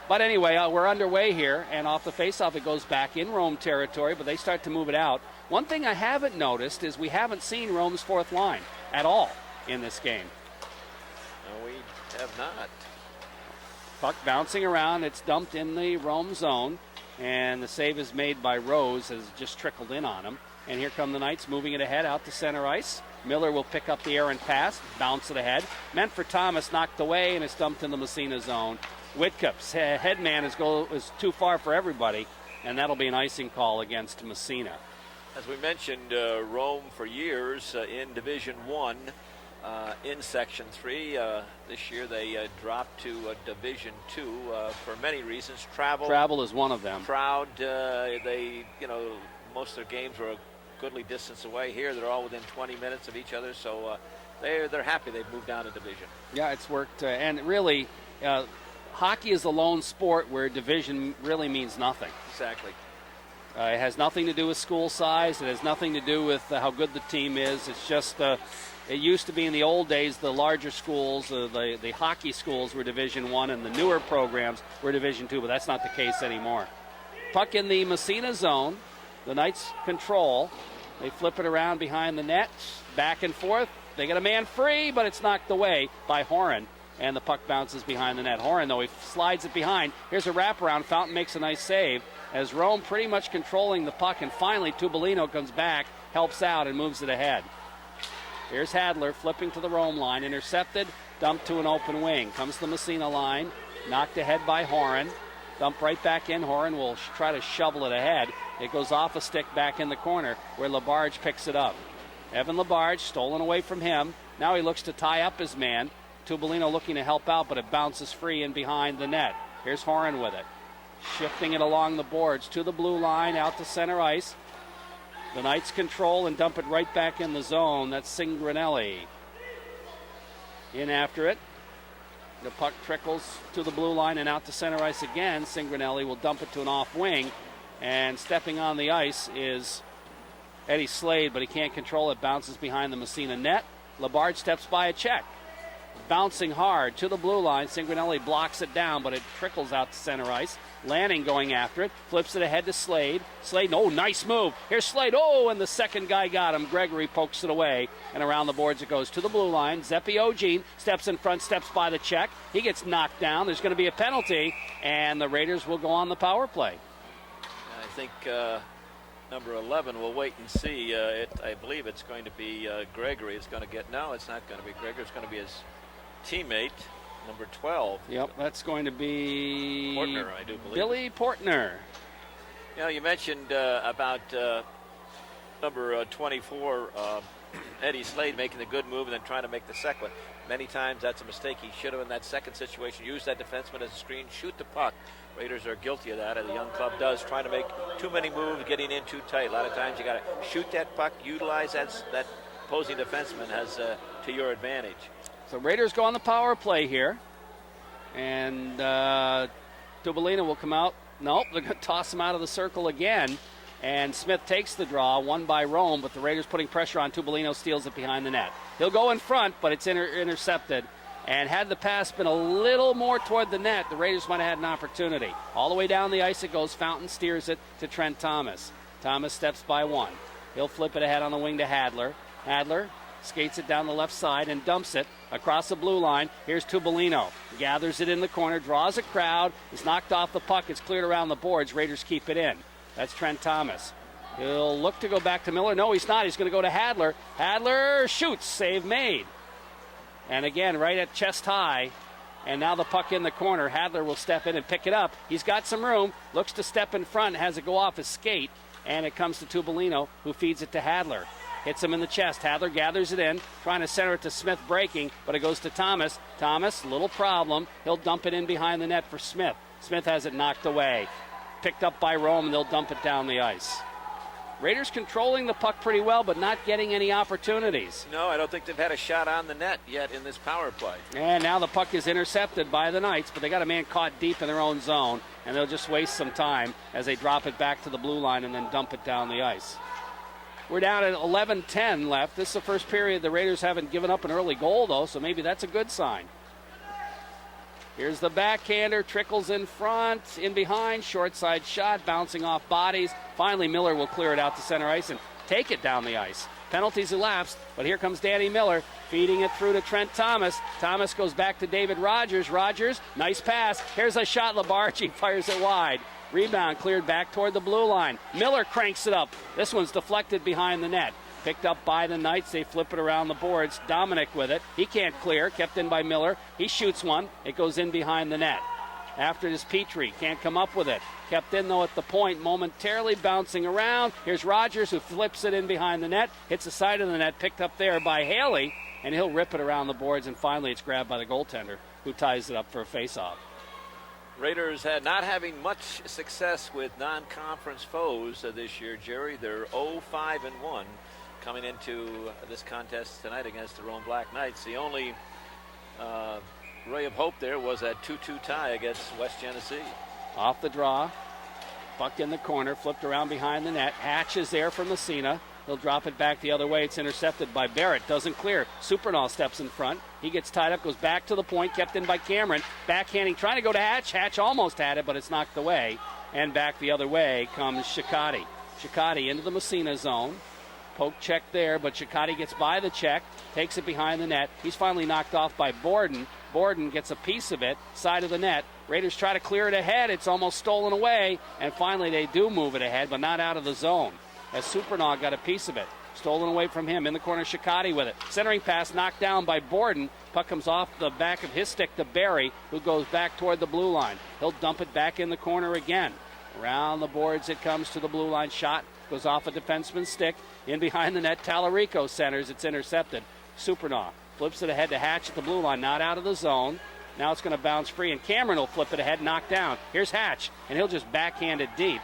But anyway, we're underway here, and off the faceoff it goes back in Rome territory, but they start to move it out. One thing I haven't noticed is we haven't seen Rome's fourth line at all in this game. No, we have not. Puck bouncing around. It's dumped in the Rome zone, and the save is made by Rose, has just trickled in on him. And here come the Knights moving it ahead out to center ice. Miller will pick up the errant pass, bounce it ahead. Meant for Thomas, knocked away, and it's dumped in the Massena zone. Whitcup's headman is too far for everybody, and that'll be an icing call against Massena. As we mentioned, Rome for years in Division 1, in Section 3. This year they dropped to Division 2 for many reasons. Travel is one of them. Crowd, most of their games were a goodly distance away. Here they're all within 20 minutes of each other, so they're happy they've moved down to division. Yeah, it's worked, and really, hockey is a lone sport where division really means nothing. Exactly. It has nothing to do with school size. It has nothing to do with how good the team is. It's just, it used to be in the old days, the larger schools, the hockey schools were Division 1, and the newer programs were Division 2, but that's not the case anymore. Puck in the Massena zone. The Knights control. They flip it around behind the net, back and forth. They get a man free, but it's knocked away by Horan, and the puck bounces behind the net. Horan, though, he slides it behind. Here's a wraparound. Fountain makes a nice save as Rome pretty much controlling the puck, and finally Tubolino comes back, helps out, and moves it ahead. Here's Hadler flipping to the Rome line, intercepted, dumped to an open wing. Comes the Massena line, knocked ahead by Horan. Dump right back in. Horan will try to shovel it ahead. It goes off a stick back in the corner where LaBarge picks it up. Evan LaBarge stolen away from him. Now he looks to tie up his man. Tubolino looking to help out, but it bounces free in behind the net. Here's Horan with it. Shifting it along the boards to the blue line, out to center ice. The Knights control and dump it right back in the zone. That's Singranelli. In after it. The puck trickles to the blue line and out to center ice again. Singranelli will dump it to an off wing. And stepping on the ice is Eddie Slade, but he can't control it. Bounces behind the Massena net. LaBarge steps by a check. bouncing hard to the blue line. Signorelli blocks it down, but it trickles out to center ice. Lanning going after it, flips it ahead to Slade. Slade, oh, nice move. Here's Slade, oh, and the second guy got him. Gregory pokes it away, and around the boards it goes to the blue line. Zepi Ogene steps in front, steps by the check. He gets knocked down. There's going to be a penalty, and the Raiders will go on the power play. I think number 11, we'll wait and see. I believe it's going to be Gregory is going to get, no, it's not going to be Gregory. It's going to be his teammate, number 12. Yep, that's going to be Portner, I do believe. Billy Portner. You know, you mentioned about number 24, Eddie Slade, making the good move and then trying to make the second one. Many times that's a mistake. He should have, in that second situation, used that defenseman as a screen, shoot the puck. Raiders are guilty of that, as the young club does, trying to make too many moves, getting in too tight. A lot of times you got to shoot that puck, utilize that opposing defenseman as to your advantage. So Raiders go on the power play here, and Tubolina will come out. Nope, they're going to toss him out of the circle again, and Smith takes the draw, won by Rome, but the Raiders putting pressure on Tubolino, steals it behind the net. He'll go in front, but it's intercepted. And had the pass been a little more toward the net, the Raiders might have had an opportunity. All the way down the ice it goes. Fountain steers it to Trent Thomas. Thomas steps by one. He'll flip it ahead on the wing to Hadler. Hadler skates it down the left side and dumps it across the blue line. Here's Tubolino. Gathers it in the corner, draws a crowd. Is knocked off the puck. It's cleared around the boards. Raiders keep it in. That's Trent Thomas. He'll look to go back to Miller. No, he's not. He's going to go to Hadler. Hadler shoots. Save made. And again, right at chest high. And now the puck in the corner. Hadler will step in and pick it up. He's got some room. Looks to step in front. Has it go off his skate. And it comes to Tubolino, who feeds it to Hadler. Hits him in the chest. Hadler gathers it in, trying to center it to Smith, breaking, but it goes to Thomas. Thomas, little problem. He'll dump it in behind the net for Smith. Smith has it knocked away. Picked up by Rome, and they'll dump it down the ice. Raiders controlling the puck pretty well, but not getting any opportunities. No, I don't think they've had a shot on the net yet in this power play. And now the puck is intercepted by the Knights, but they got a man caught deep in their own zone, and they'll just waste some time as they drop it back to the blue line and then dump it down the ice. We're down at 11:10 left. This is the first period. The Raiders haven't given up an early goal, though, so maybe that's a good sign. Here's the backhander, trickles in front, in behind, short side shot, bouncing off bodies. Finally, Miller will clear it out to center ice and take it down the ice. Penalties elapsed, but here comes Danny Miller, feeding it through to Trent Thomas. Thomas goes back to David Rogers. Rogers, nice pass. Here's a shot. Labarge fires it wide. Rebound cleared back toward the blue line. Miller cranks it up. This one's deflected behind the net. Picked up by the Knights. They flip it around the boards. Dominic with it. He can't clear. Kept in by Miller. He shoots one. It goes in behind the net. After this, Petrie can't come up with it. Kept in, though, at the point, momentarily bouncing around. Here's Rogers, who flips it in behind the net. Hits the side of the net. Picked up there by Haley. And he'll rip it around the boards. And finally, it's grabbed by the goaltender, who ties it up for a face-off. Raiders had not having much success with non-conference foes this year, Jerry. They're 0-5-1 coming into this contest tonight against the Rome Black Knights. The only ray of hope there was that 2-2 tie against West Genesee. Off the draw, puck in the corner, flipped around behind the net. Hatch is there from Massena. He'll drop it back the other way. It's intercepted by Barrett. Doesn't clear. Supernall steps in front. He gets tied up, goes back to the point, kept in by Cameron. Backhanding, trying to go to Hatch. Hatch almost had it, but it's knocked away. And back the other way comes Shikati. Shikati into the Massena zone. Poke check there, but Shikati gets by the check, takes it behind the net. He's finally knocked off by Borden. Borden gets a piece of it, side of the net. Raiders try to clear it ahead. It's almost stolen away, and finally they do move it ahead, but not out of the zone, as Supernog got a piece of it. Stolen away from him. In the corner, Shikati with it. Centering pass knocked down by Borden. Puck comes off the back of his stick to Barry, who goes back toward the blue line. He'll dump it back in the corner again. Around the boards it comes to the blue line. Shot goes off a defenseman's stick. In behind the net, Tallarico centers. It's intercepted. Supernaw flips it ahead to Hatch at the blue line. Not out of the zone. Now it's going to bounce free, and Cameron will flip it ahead, knocked down. Here's Hatch, and he'll just backhand it deep.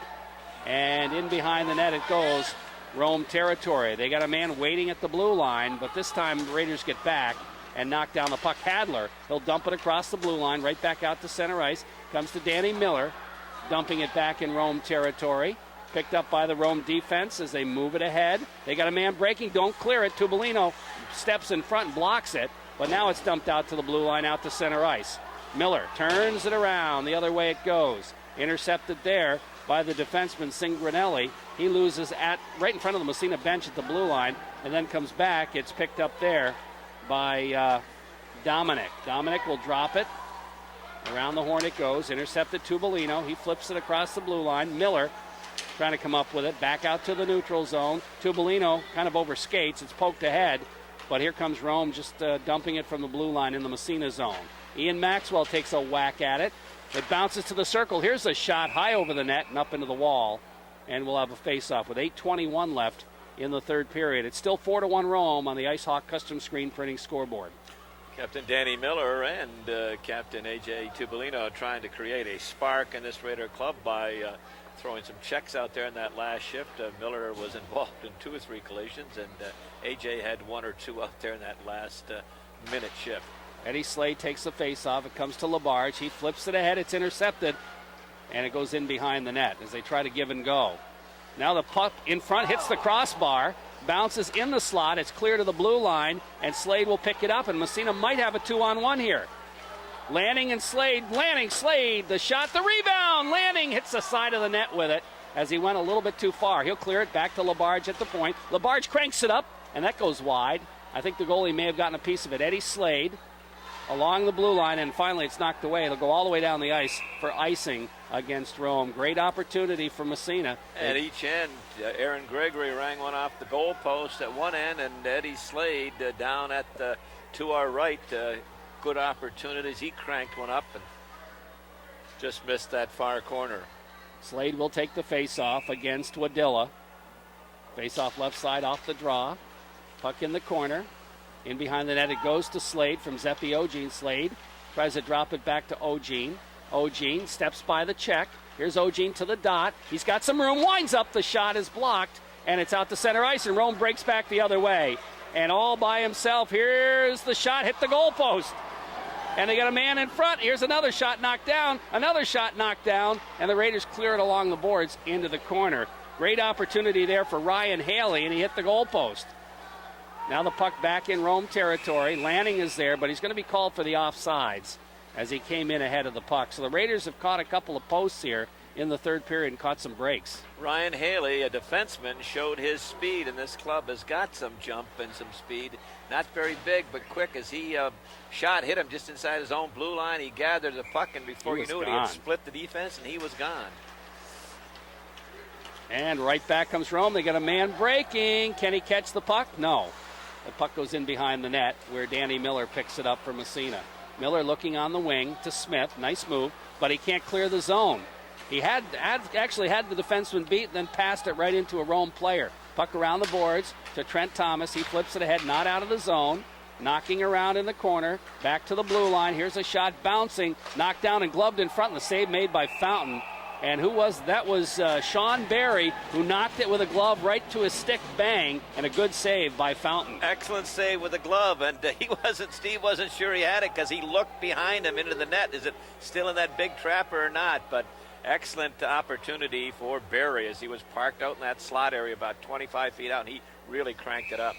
And in behind the net it goes. Rome territory. They got a man waiting at the blue line, but this time the Raiders get back and knock down the puck. Hadler, he'll dump it across the blue line, right back out to center ice. Comes to Danny Miller, dumping it back in Rome territory. Picked up by the Rome defense as they move it ahead. They got a man breaking, don't clear it. Tubolino steps in front and blocks it. but now it's dumped out to the blue line, out to center ice. Miller turns it around. The other way it goes. Intercepted there by the defenseman, Singranelli. He loses right in front of the Massena bench at the blue line, and then comes back. It's picked up there by Dominic. Dominic will drop it. Around the horn it goes. Intercepted Tubolino. He flips it across the blue line. Miller trying to come up with it. Back out to the neutral zone. Tubolino kind of over skates. It's poked ahead. But here comes Rome just dumping it from the blue line in the Massena zone. Ian Maxwell takes a whack at it. It bounces to the circle. Here's a shot high over the net and up into the wall. And we'll have a face-off with 8:21 left in the third period. It's still 4-1 Rome on the Ice Hawk custom screen printing scoreboard. Captain Danny Miller and Captain A.J. Tubolino trying to create a spark in this Raider club by throwing some checks out there in that last shift. Miller was involved in 2 or 3 collisions, and A.J. had 1 or 2 out there in that last minute shift. Eddie Slade takes the face-off. It comes to Labarge. He flips it ahead. It's intercepted, and it goes in behind the net as they try to give and go. Now the puck in front hits the crossbar, bounces in the slot. It's clear to the blue line, and Slade will pick it up, and Massena might have a 2-on-1 here. Lanning and Slade. Lanning, Slade, the shot, the rebound. Lanning hits the side of the net with it as he went a little bit too far. He'll clear it back to Labarge at the point. Labarge cranks it up, and that goes wide. I think the goalie may have gotten a piece of it. Eddie Slade along the blue line, and finally it's knocked away. It'll go all the way down the ice for icing against Rome. Great opportunity for Massena. At each end, Aaron Gregory rang one off the goal post at one end, and Eddie Slade down at to our right. Good opportunities. He cranked one up and just missed that far corner. Slade will take the face-off against Wadilla. Face-off left side off the draw. Puck in the corner. In behind the net it goes to Slade from Zeppi Ogene. Slade tries to drop it back to Ogene. Ogene steps by the check. Here's Ogene to the dot. He's got some room, winds up, the shot is blocked, and it's out to center ice, and Rome breaks back the other way. And all by himself, here's the shot, hit the goalpost. And they got a man in front. Here's another shot knocked down, another shot knocked down, and the Raiders clear it along the boards into the corner. Great opportunity there for Ryan Haley, and he hit the goalpost. Now the puck back in Rome territory. Lanning is there, but he's going to be called for the offsides as he came in ahead of the puck. So the Raiders have caught a couple of posts here in the third period and caught some breaks. Ryan Haley, a defenseman, showed his speed, and this club has got some jump and some speed. Not very big, but quick. As he shot hit him just inside his own blue line, he gathered the puck, and before you knew it, he had split the defense, and he was gone. And right back comes Rome. They got a man breaking. Can he catch the puck? No. The puck goes in behind the net where Danny Miller picks it up for Massena. Miller looking on the wing to Smith. Nice move, but he can't clear the zone. He actually had the defenseman beat, then passed it right into a Rome player. Puck around the boards to Trent Thomas. He flips it ahead, not out of the zone. Knocking around in the corner. Back to the blue line. Here's a shot bouncing. Knocked down and gloved in front. And the save made by Fountain. And who was that? Was Sean Barry, who knocked it with a glove right to his stick, bang, and a good save by Fountain. Excellent save with a glove, and Steve wasn't sure he had it because he looked behind him into the net. Is it still in that big trapper or not? But excellent opportunity for Barry as he was parked out in that slot area about 25 feet out, and he really cranked it up.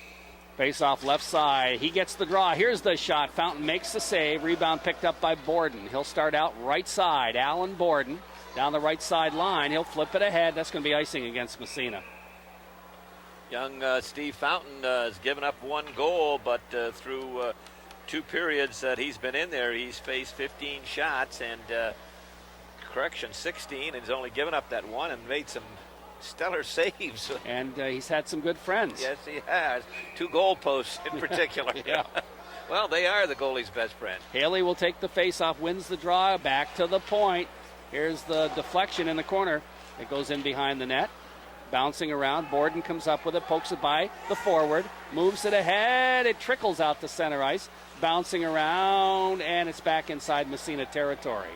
Face off left side. He gets the draw. Here's the shot. Fountain makes the save. Rebound picked up by Borden. He'll start out right side. Alan Borden. Down the right side line, he'll flip it ahead. That's going to be icing against Massena. Young Steve Fountain has given up 1 goal, but through 2 periods that he's been in there, he's faced 15 shots and 16, and he's only given up that 1 and made some stellar saves. And he's had some good friends. Yes, he has. 2 goal posts in particular. Yeah. Well, they are the goalie's best friend. Haley will take the face-off, wins the draw, back to the point. Here's the deflection in the corner. It goes in behind the net. Bouncing around. Borden comes up with it, pokes it by the forward, moves it ahead. It trickles out to center ice. Bouncing around, and it's back inside Massena territory.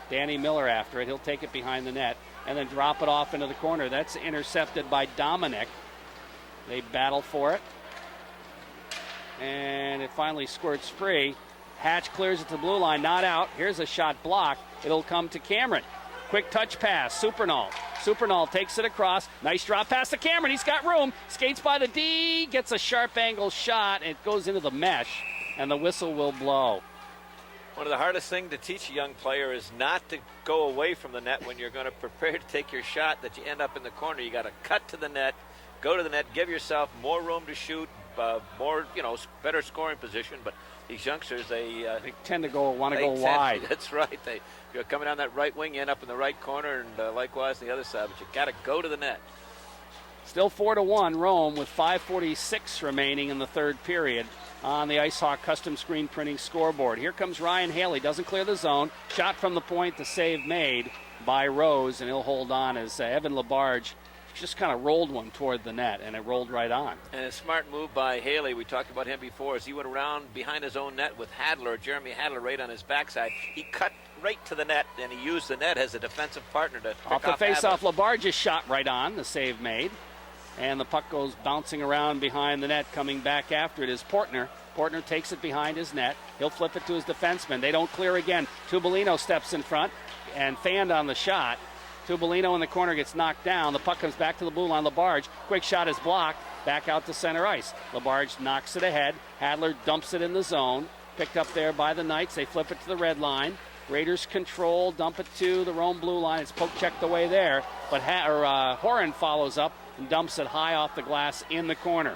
Danny Miller after it. He'll take it behind the net and then drop it off into the corner. That's intercepted by Dominic. They battle for it. And it finally squirts free. Hatch clears it to the blue line, not out. Here's a shot blocked. It'll come to Cameron. Quick touch pass, Supernal. Supernal takes it across. Nice drop pass to Cameron. He's got room. Skates by the D, gets a sharp angle shot, and it goes into the mesh. and the whistle will blow. One of the hardest things to teach a young player is not to go away from the net when you're going to prepare to take your shot that you end up in the corner. You got to cut to the net, go to the net, give yourself more room to shoot, more, better scoring position. But these youngsters, they tend to want to go wide. That's right. You're coming down that right wing, you end up in the right corner, and likewise the other side. But you got to go to the net. Still 4-1 Rome with 5:46 remaining in the third period on the Ice Hawk custom screen printing scoreboard. Here comes Ryan Haley, doesn't clear the zone. Shot from the point, the save made by Rose, and he'll hold on as Evan Labarge just kind of rolled one toward the net, and it rolled right on. And a smart move by Haley, we talked about him before, as he went around behind his own net with Jeremy Hadler right on his backside. He cut right to the net, and he used the net as a defensive partner to pick off the face-off. Hadler. Labarge's shot right on, the save made. And the puck goes bouncing around behind the net. Coming back after it is Portner. Portner takes it behind his net. He'll flip it to his defenseman. They don't clear again. Tubolino steps in front and fanned on the shot. Tubolino in the corner gets knocked down. The puck comes back to the blue line. Labarge, quick shot is blocked. Back out to center ice. Labarge knocks it ahead. Hadler dumps it in the zone. Picked up there by the Knights. They flip it to the red line. Raiders control, dump it to the Rome blue line. It's poke checked away there. But Horan follows up and dumps it high off the glass in the corner.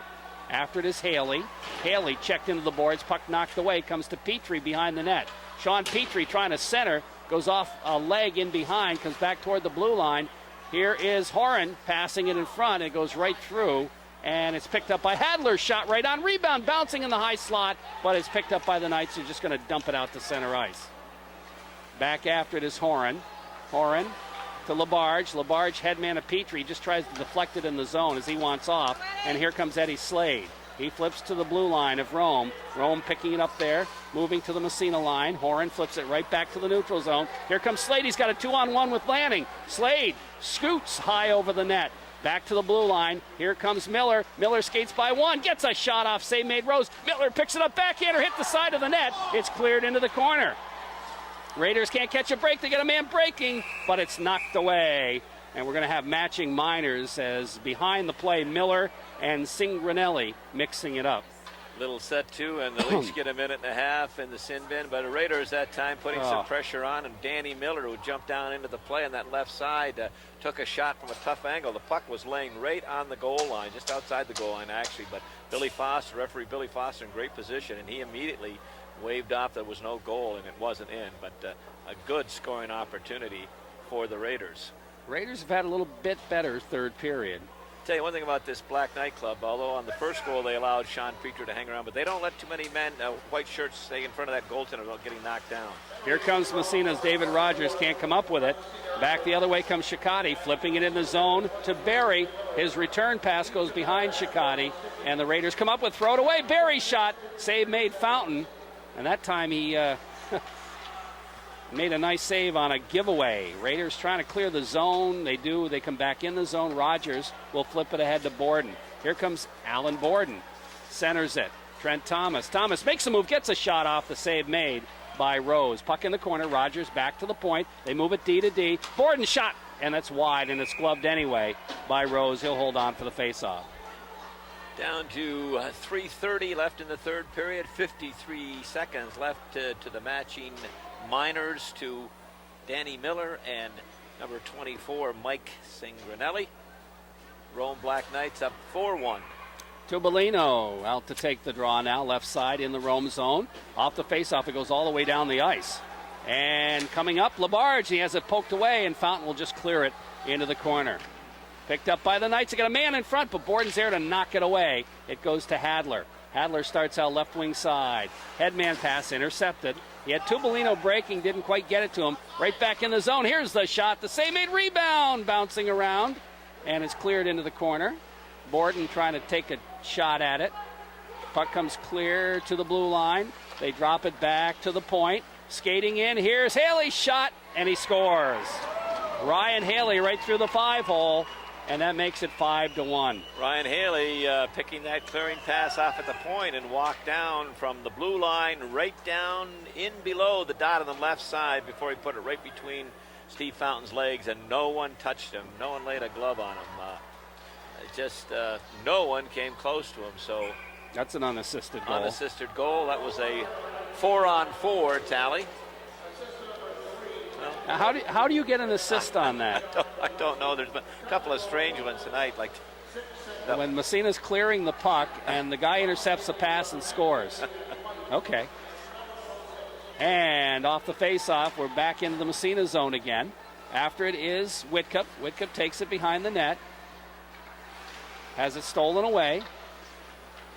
After it is Haley. Haley checked into the boards. Puck knocked away. Comes to Petrie behind the net. Sean Petrie trying to center. Goes off a leg in behind. Comes back toward the blue line. Here is Horan passing it in front. It goes right through. And it's picked up by Hadler. Shot right on. Rebound bouncing in the high slot. But it's picked up by the Knights. Who're just going to dump it out to center ice. Back after it is Horan. Horan to Labarge. Labarge, headman of Petrie, just tries to deflect it in the zone as he wants off. And here comes Eddie Slade. He flips to the blue line of Rome. Rome picking it up there, moving to the Massena line. Horan flips it right back to the neutral zone. Here comes Slade. He's got a 2-on-1 with Lanning. Slade scoots high over the net. Back to the blue line. Here comes Miller. Miller skates by one. Gets a shot off. Save made Rose. Miller picks it up. Backhander hit the side of the net. It's cleared into the corner. Raiders can't catch a break. They get a man breaking, but it's knocked away. And we're going to have matching minors as behind the play, Miller and Singranelli mixing it up. Little set two, and the Leafs get a minute and a half in the sin bin. But the Raiders that time putting some pressure on, and Danny Miller, who jumped down into the play on that left side, took a shot from a tough angle. The puck was laying right on the goal line, just outside the goal line actually. But Billy Foster, referee Billy Foster, in great position, and he immediately waved off there was no goal, and it wasn't in. But a good scoring opportunity for the Raiders. Raiders have had a little bit better third period. Tell you one thing about this Black Knight Club, although on the first goal they allowed Sean Petrie to hang around, but they don't let too many men, white shirts, stay in front of that goaltender without getting knocked down. Here comes Massena's David Rogers, can't come up with it. Back the other way comes Shikotti, flipping it in the zone to Barry. His return pass goes behind Shikotti, and the Raiders come up with throw it away. Barry shot, save made Fountain, and that time he made a nice save on a giveaway. Raiders trying to clear the zone. They do. They come back in the zone. Rogers will flip it ahead to Borden. Here comes Alan Borden. Centers it. Trent Thomas. Thomas makes a move, gets a shot off the save made by Rose. Puck in the corner. Rogers back to the point. They move it D to D. Borden shot, and that's wide, and it's gloved anyway by Rose. He'll hold on for the faceoff. Down to 3:30 left in the third period. 53 seconds left to the matching minors to Danny Miller and number 24 Mike Singranelli. Rome Black Knights up 4-1. Tubolino out to take the draw now, left side in the Rome zone. Off the faceoff, it goes all the way down the ice. And coming up, Labarge, he has it poked away, and Fountain will just clear it into the corner. Picked up by the Knights. They got a man in front, but Borden's there to knock it away. It goes to Hadler. Hadler starts out left wing side. Headman pass intercepted. He had Tubolino breaking, didn't quite get it to him. Right back in the zone. Here's the shot. The save made rebound, bouncing around, and it's cleared into the corner. Borden trying to take a shot at it. Puck comes clear to the blue line. They drop it back to the point. Skating in. Here's Haley's shot, and he scores. Ryan Haley right through the 5-hole. And that makes it 5-1. Ryan Haley picking that clearing pass off at the point and walked down from the blue line right down in below the dot on the left side before he put it right between Steve Fountain's legs, and no one touched him. No one laid a glove on him. No one came close to him. So That's an unassisted goal. Unassisted goal. That was a 4-on-4 tally. Now, how do you get an assist on that? I don't know. There's been a couple of strange ones tonight. Like when Massena's clearing the puck and the guy intercepts the pass and scores. Okay. And off the face-off, we're back into the Massena zone again. After it is Whitcup. Whitcup takes it behind the net. Has it stolen away.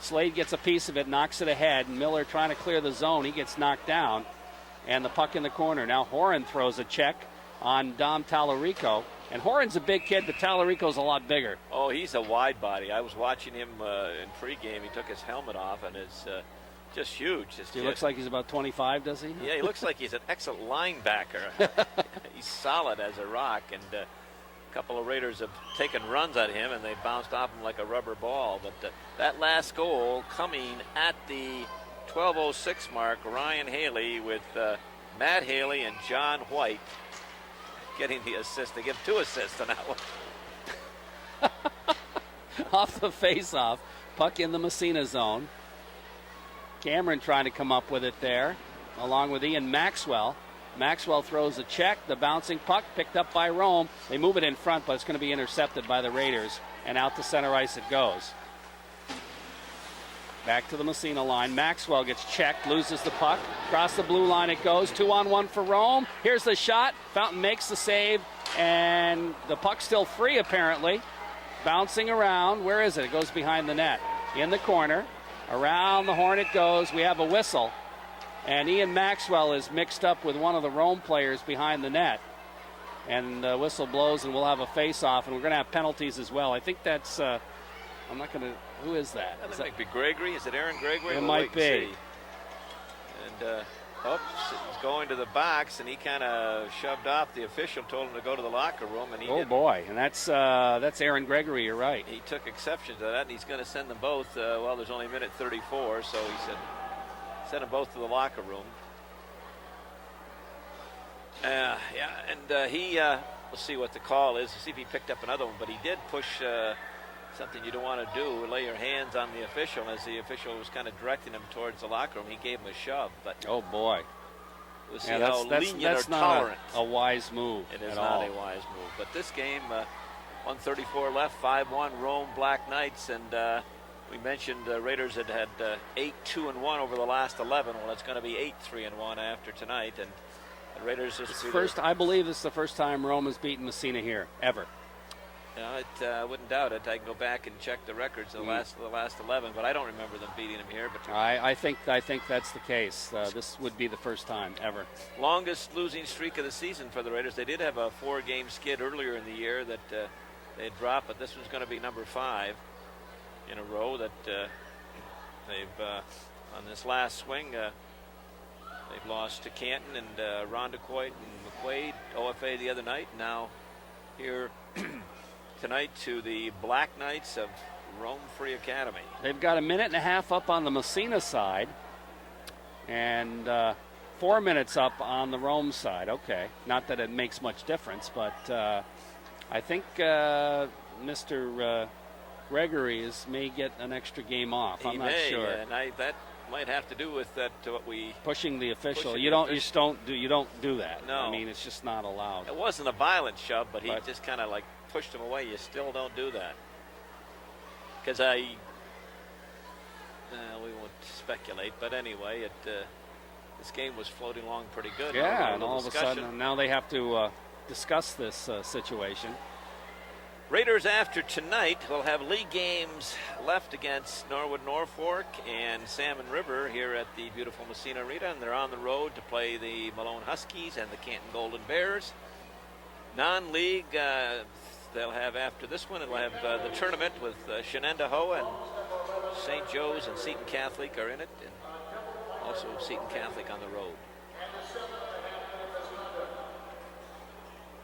Slade gets a piece of it, knocks it ahead. And Miller trying to clear the zone. He gets knocked down. And the puck in the corner. Now Horan throws a check on Dom Tallarico. And Horan's a big kid, but Tallarico's a lot bigger. Oh, he's a wide body. I was watching him in pregame. He took his helmet off and is just huge. He looks like he's about 25, does he? Yeah, he looks like he's an excellent linebacker. He's solid as a rock. And a couple of Raiders have taken runs at him, and they bounced off him like a rubber ball. But that last goal coming at the 12:06 mark, Ryan Haley with Matt Haley and John White getting the assist. They give 2 assists on that one. Off the face-off, puck in the Massena zone. Cameron trying to come up with it there, along with Ian Maxwell. Maxwell throws a check. The bouncing puck picked up by Rome. They move it in front, but it's going to be intercepted by the Raiders, and out to center ice it goes. Back to the Massena line. Maxwell gets checked, loses the puck. Across the blue line it goes. 2-on-1 for Rome. Here's the shot. Fountain makes the save, and the puck's still free apparently. Bouncing around. Where is it? It goes behind the net. In the corner. Around the horn it goes. We have a whistle. And Ian Maxwell is mixed up with one of the Rome players behind the net. And the whistle blows, and we'll have a face-off, and we're going to have penalties as well. I think that's, I'm not going to, who is that? That might be Gregory. Is it Aaron Gregory? It might be. And, he's going to the box, and he kind of shoved off. The official told him to go to the locker room, and he didn't. Boy, and that's Aaron Gregory, you're right. He took exception to that, and he's going to send them both. Well, there's only a minute 34, so he said send them both to the locker room. We'll see what the call is, to see if he picked up another one, but he did push something you don't want to do, lay your hands on the official. As the official was kind of directing him towards the locker room, he gave him a shove. But oh boy, we'll see how lenient or tolerant. A wise move. It is not a wise move. But this game, 1:34 left, 5-1 Rome Black Knights, and we mentioned the Raiders had 8-2-1 over the last 11. Well, it's going to be 8-3-1 after tonight, and the Raiders I believe this is the first time Rome has beaten Massena here ever. I wouldn't doubt it. I can go back and check the records of the last 11, but I don't remember them beating them here. But I think that's the case. This would be the first time ever. Longest losing streak of the season for the Raiders. They did have a 4-game skid earlier in the year that they had dropped, but this one's going to be number 5 in a row that they've on this last swing. They've lost to Canton and Rondequoit and McQuaid, OFA the other night. Now here tonight to the Black Knights of Rome Free Academy. They've got a minute and a half up on the Massena side and 4 minutes up on the Rome side. Okay, not that it makes much difference, but I think Mr. Gregory may get an extra game off. I'm not sure. And that might have to do with that. What we pushing the official. You don't do that. No, I mean it's just not allowed. It wasn't a violent shove, but he just kind of like pushed him away. You still don't do that because we won't speculate. But anyway, this game was floating along pretty good. Yeah, and all of a sudden now they have to discuss this situation. Raiders after tonight will have league games left against Norwood Norfolk and Salmon River here at the beautiful Massena Arena, and they're on the road to play the Malone Huskies and the Canton Golden Bears. Non-league, they'll have after this one, it'll have the tournament with Shenendehowa and St. Joe's and Seton Catholic are in it, and also Seton Catholic on the road.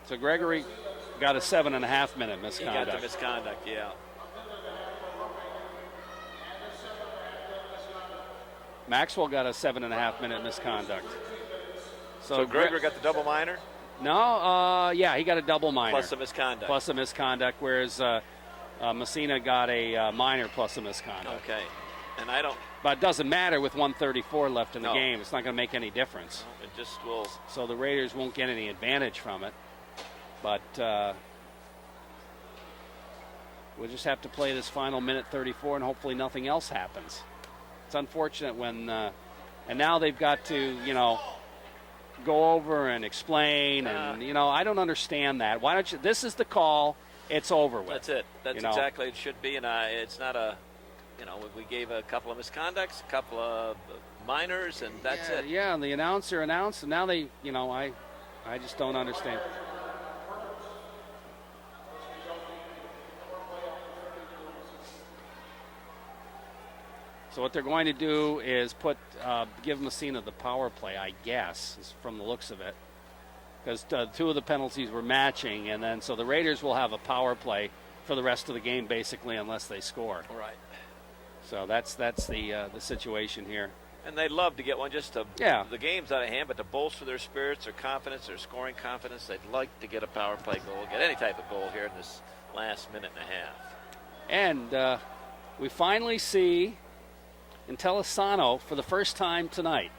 So Gregory got a 7.5 minute misconduct. He got the misconduct, yeah. Maxwell got a 7.5 minute misconduct. So Gregory got the double minor? No, yeah, he got a double minor. Plus a misconduct. Plus a misconduct, whereas Massena got a minor plus a misconduct. Okay. And I don't. But it doesn't matter with 1:34 left in the No. game. It's not going to make any difference. It just will. So the Raiders won't get any advantage from it. But we'll just have to play this final minute 34, and hopefully nothing else happens. It's unfortunate when, and now they've got to, go over and explain, and I don't understand that. Why don't you? This is the call. It's over with. That's it. That's exactly it should be, and it's not a. We gave a couple of misconducts, a couple of minors, and that's it. Yeah, and the announcer announced, and now they, I just don't understand. So what they're going to do is give Massena the power play, I guess, from the looks of it, because two of the penalties were matching, and then so the Raiders will have a power play for the rest of the game, basically, unless they score. Right. So that's the situation here. And they'd love to get one just to. Yeah. The game's out of hand, but to bolster their spirits, their confidence, their scoring confidence, they'd like to get a power play goal, get any type of goal here in this last minute and a half. And we finally see Intellisano for the first time tonight.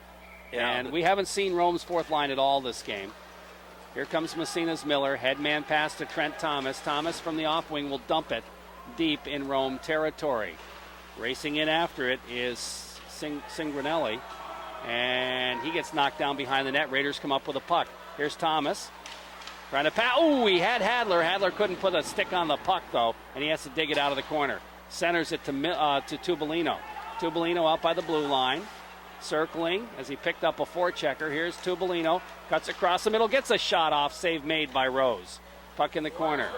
Yeah, and we haven't seen Rome's fourth line at all this game. Here comes Massena's Miller. Headman pass to Trent Thomas. Thomas from the off wing will dump it deep in Rome territory. Racing in after it is Singranelli, and he gets knocked down behind the net. Raiders come up with a puck. Here's Thomas trying to pass. Oh, he had Hadler. Hadler couldn't put a stick on the puck, though, and he has to dig it out of the corner. Centers it to Tubolino. Tubolino out by the blue line, circling as he picked up a forechecker. Here's Tubolino, cuts across the middle, gets a shot off, save made by Rose. Puck in the corner.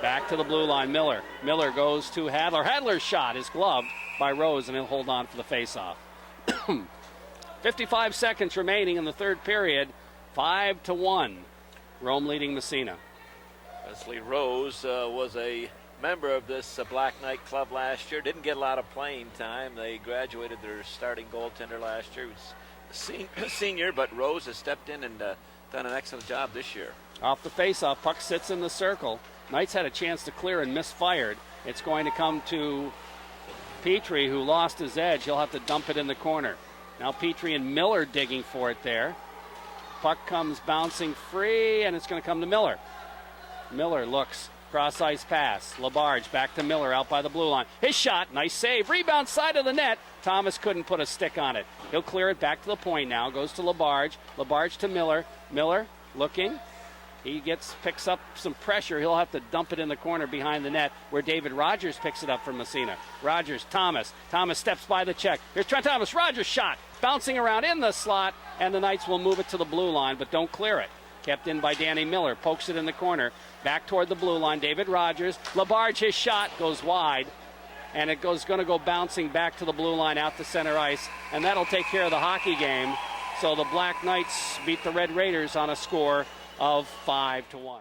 Back to the blue line, Miller. Miller goes to Hadler. Hadler's shot is gloved by Rose, and he'll hold on for the faceoff. 55 seconds remaining in the third period. 5-1. Rome leading Massena. Wesley Rose was a member of this Black Knight Club last year. Didn't get a lot of playing time. They graduated their starting goaltender last year. He was a senior, but Rose has stepped in and done an excellent job this year. Off the faceoff, puck sits in the circle. Knights had a chance to clear and misfired. It's going to come to Petrie, who lost his edge. He'll have to dump it in the corner. Now Petrie and Miller digging for it there. Puck comes bouncing free, and it's going to come to Miller. Miller looks, cross-ice pass. Labarge back to Miller out by the blue line. His shot, nice save. Rebound side of the net. Thomas couldn't put a stick on it. He'll clear it back to the point now. Goes to Labarge. Labarge to Miller. Miller looking. He picks up some pressure. He'll have to dump it in the corner behind the net where David Rogers picks it up from Massena. Rogers, Thomas. Thomas steps by the check. Here's Trent Thomas. Rogers shot. Bouncing around in the slot, and the Knights will move it to the blue line, but don't clear it. Kept in by Danny Miller. Pokes it in the corner. Back toward the blue line. David Rogers. Labarge, his shot goes wide, and it going to go bouncing back to the blue line out to center ice, and that'll take care of the hockey game. So the Black Knights beat the Red Raiders on a score of 5-1.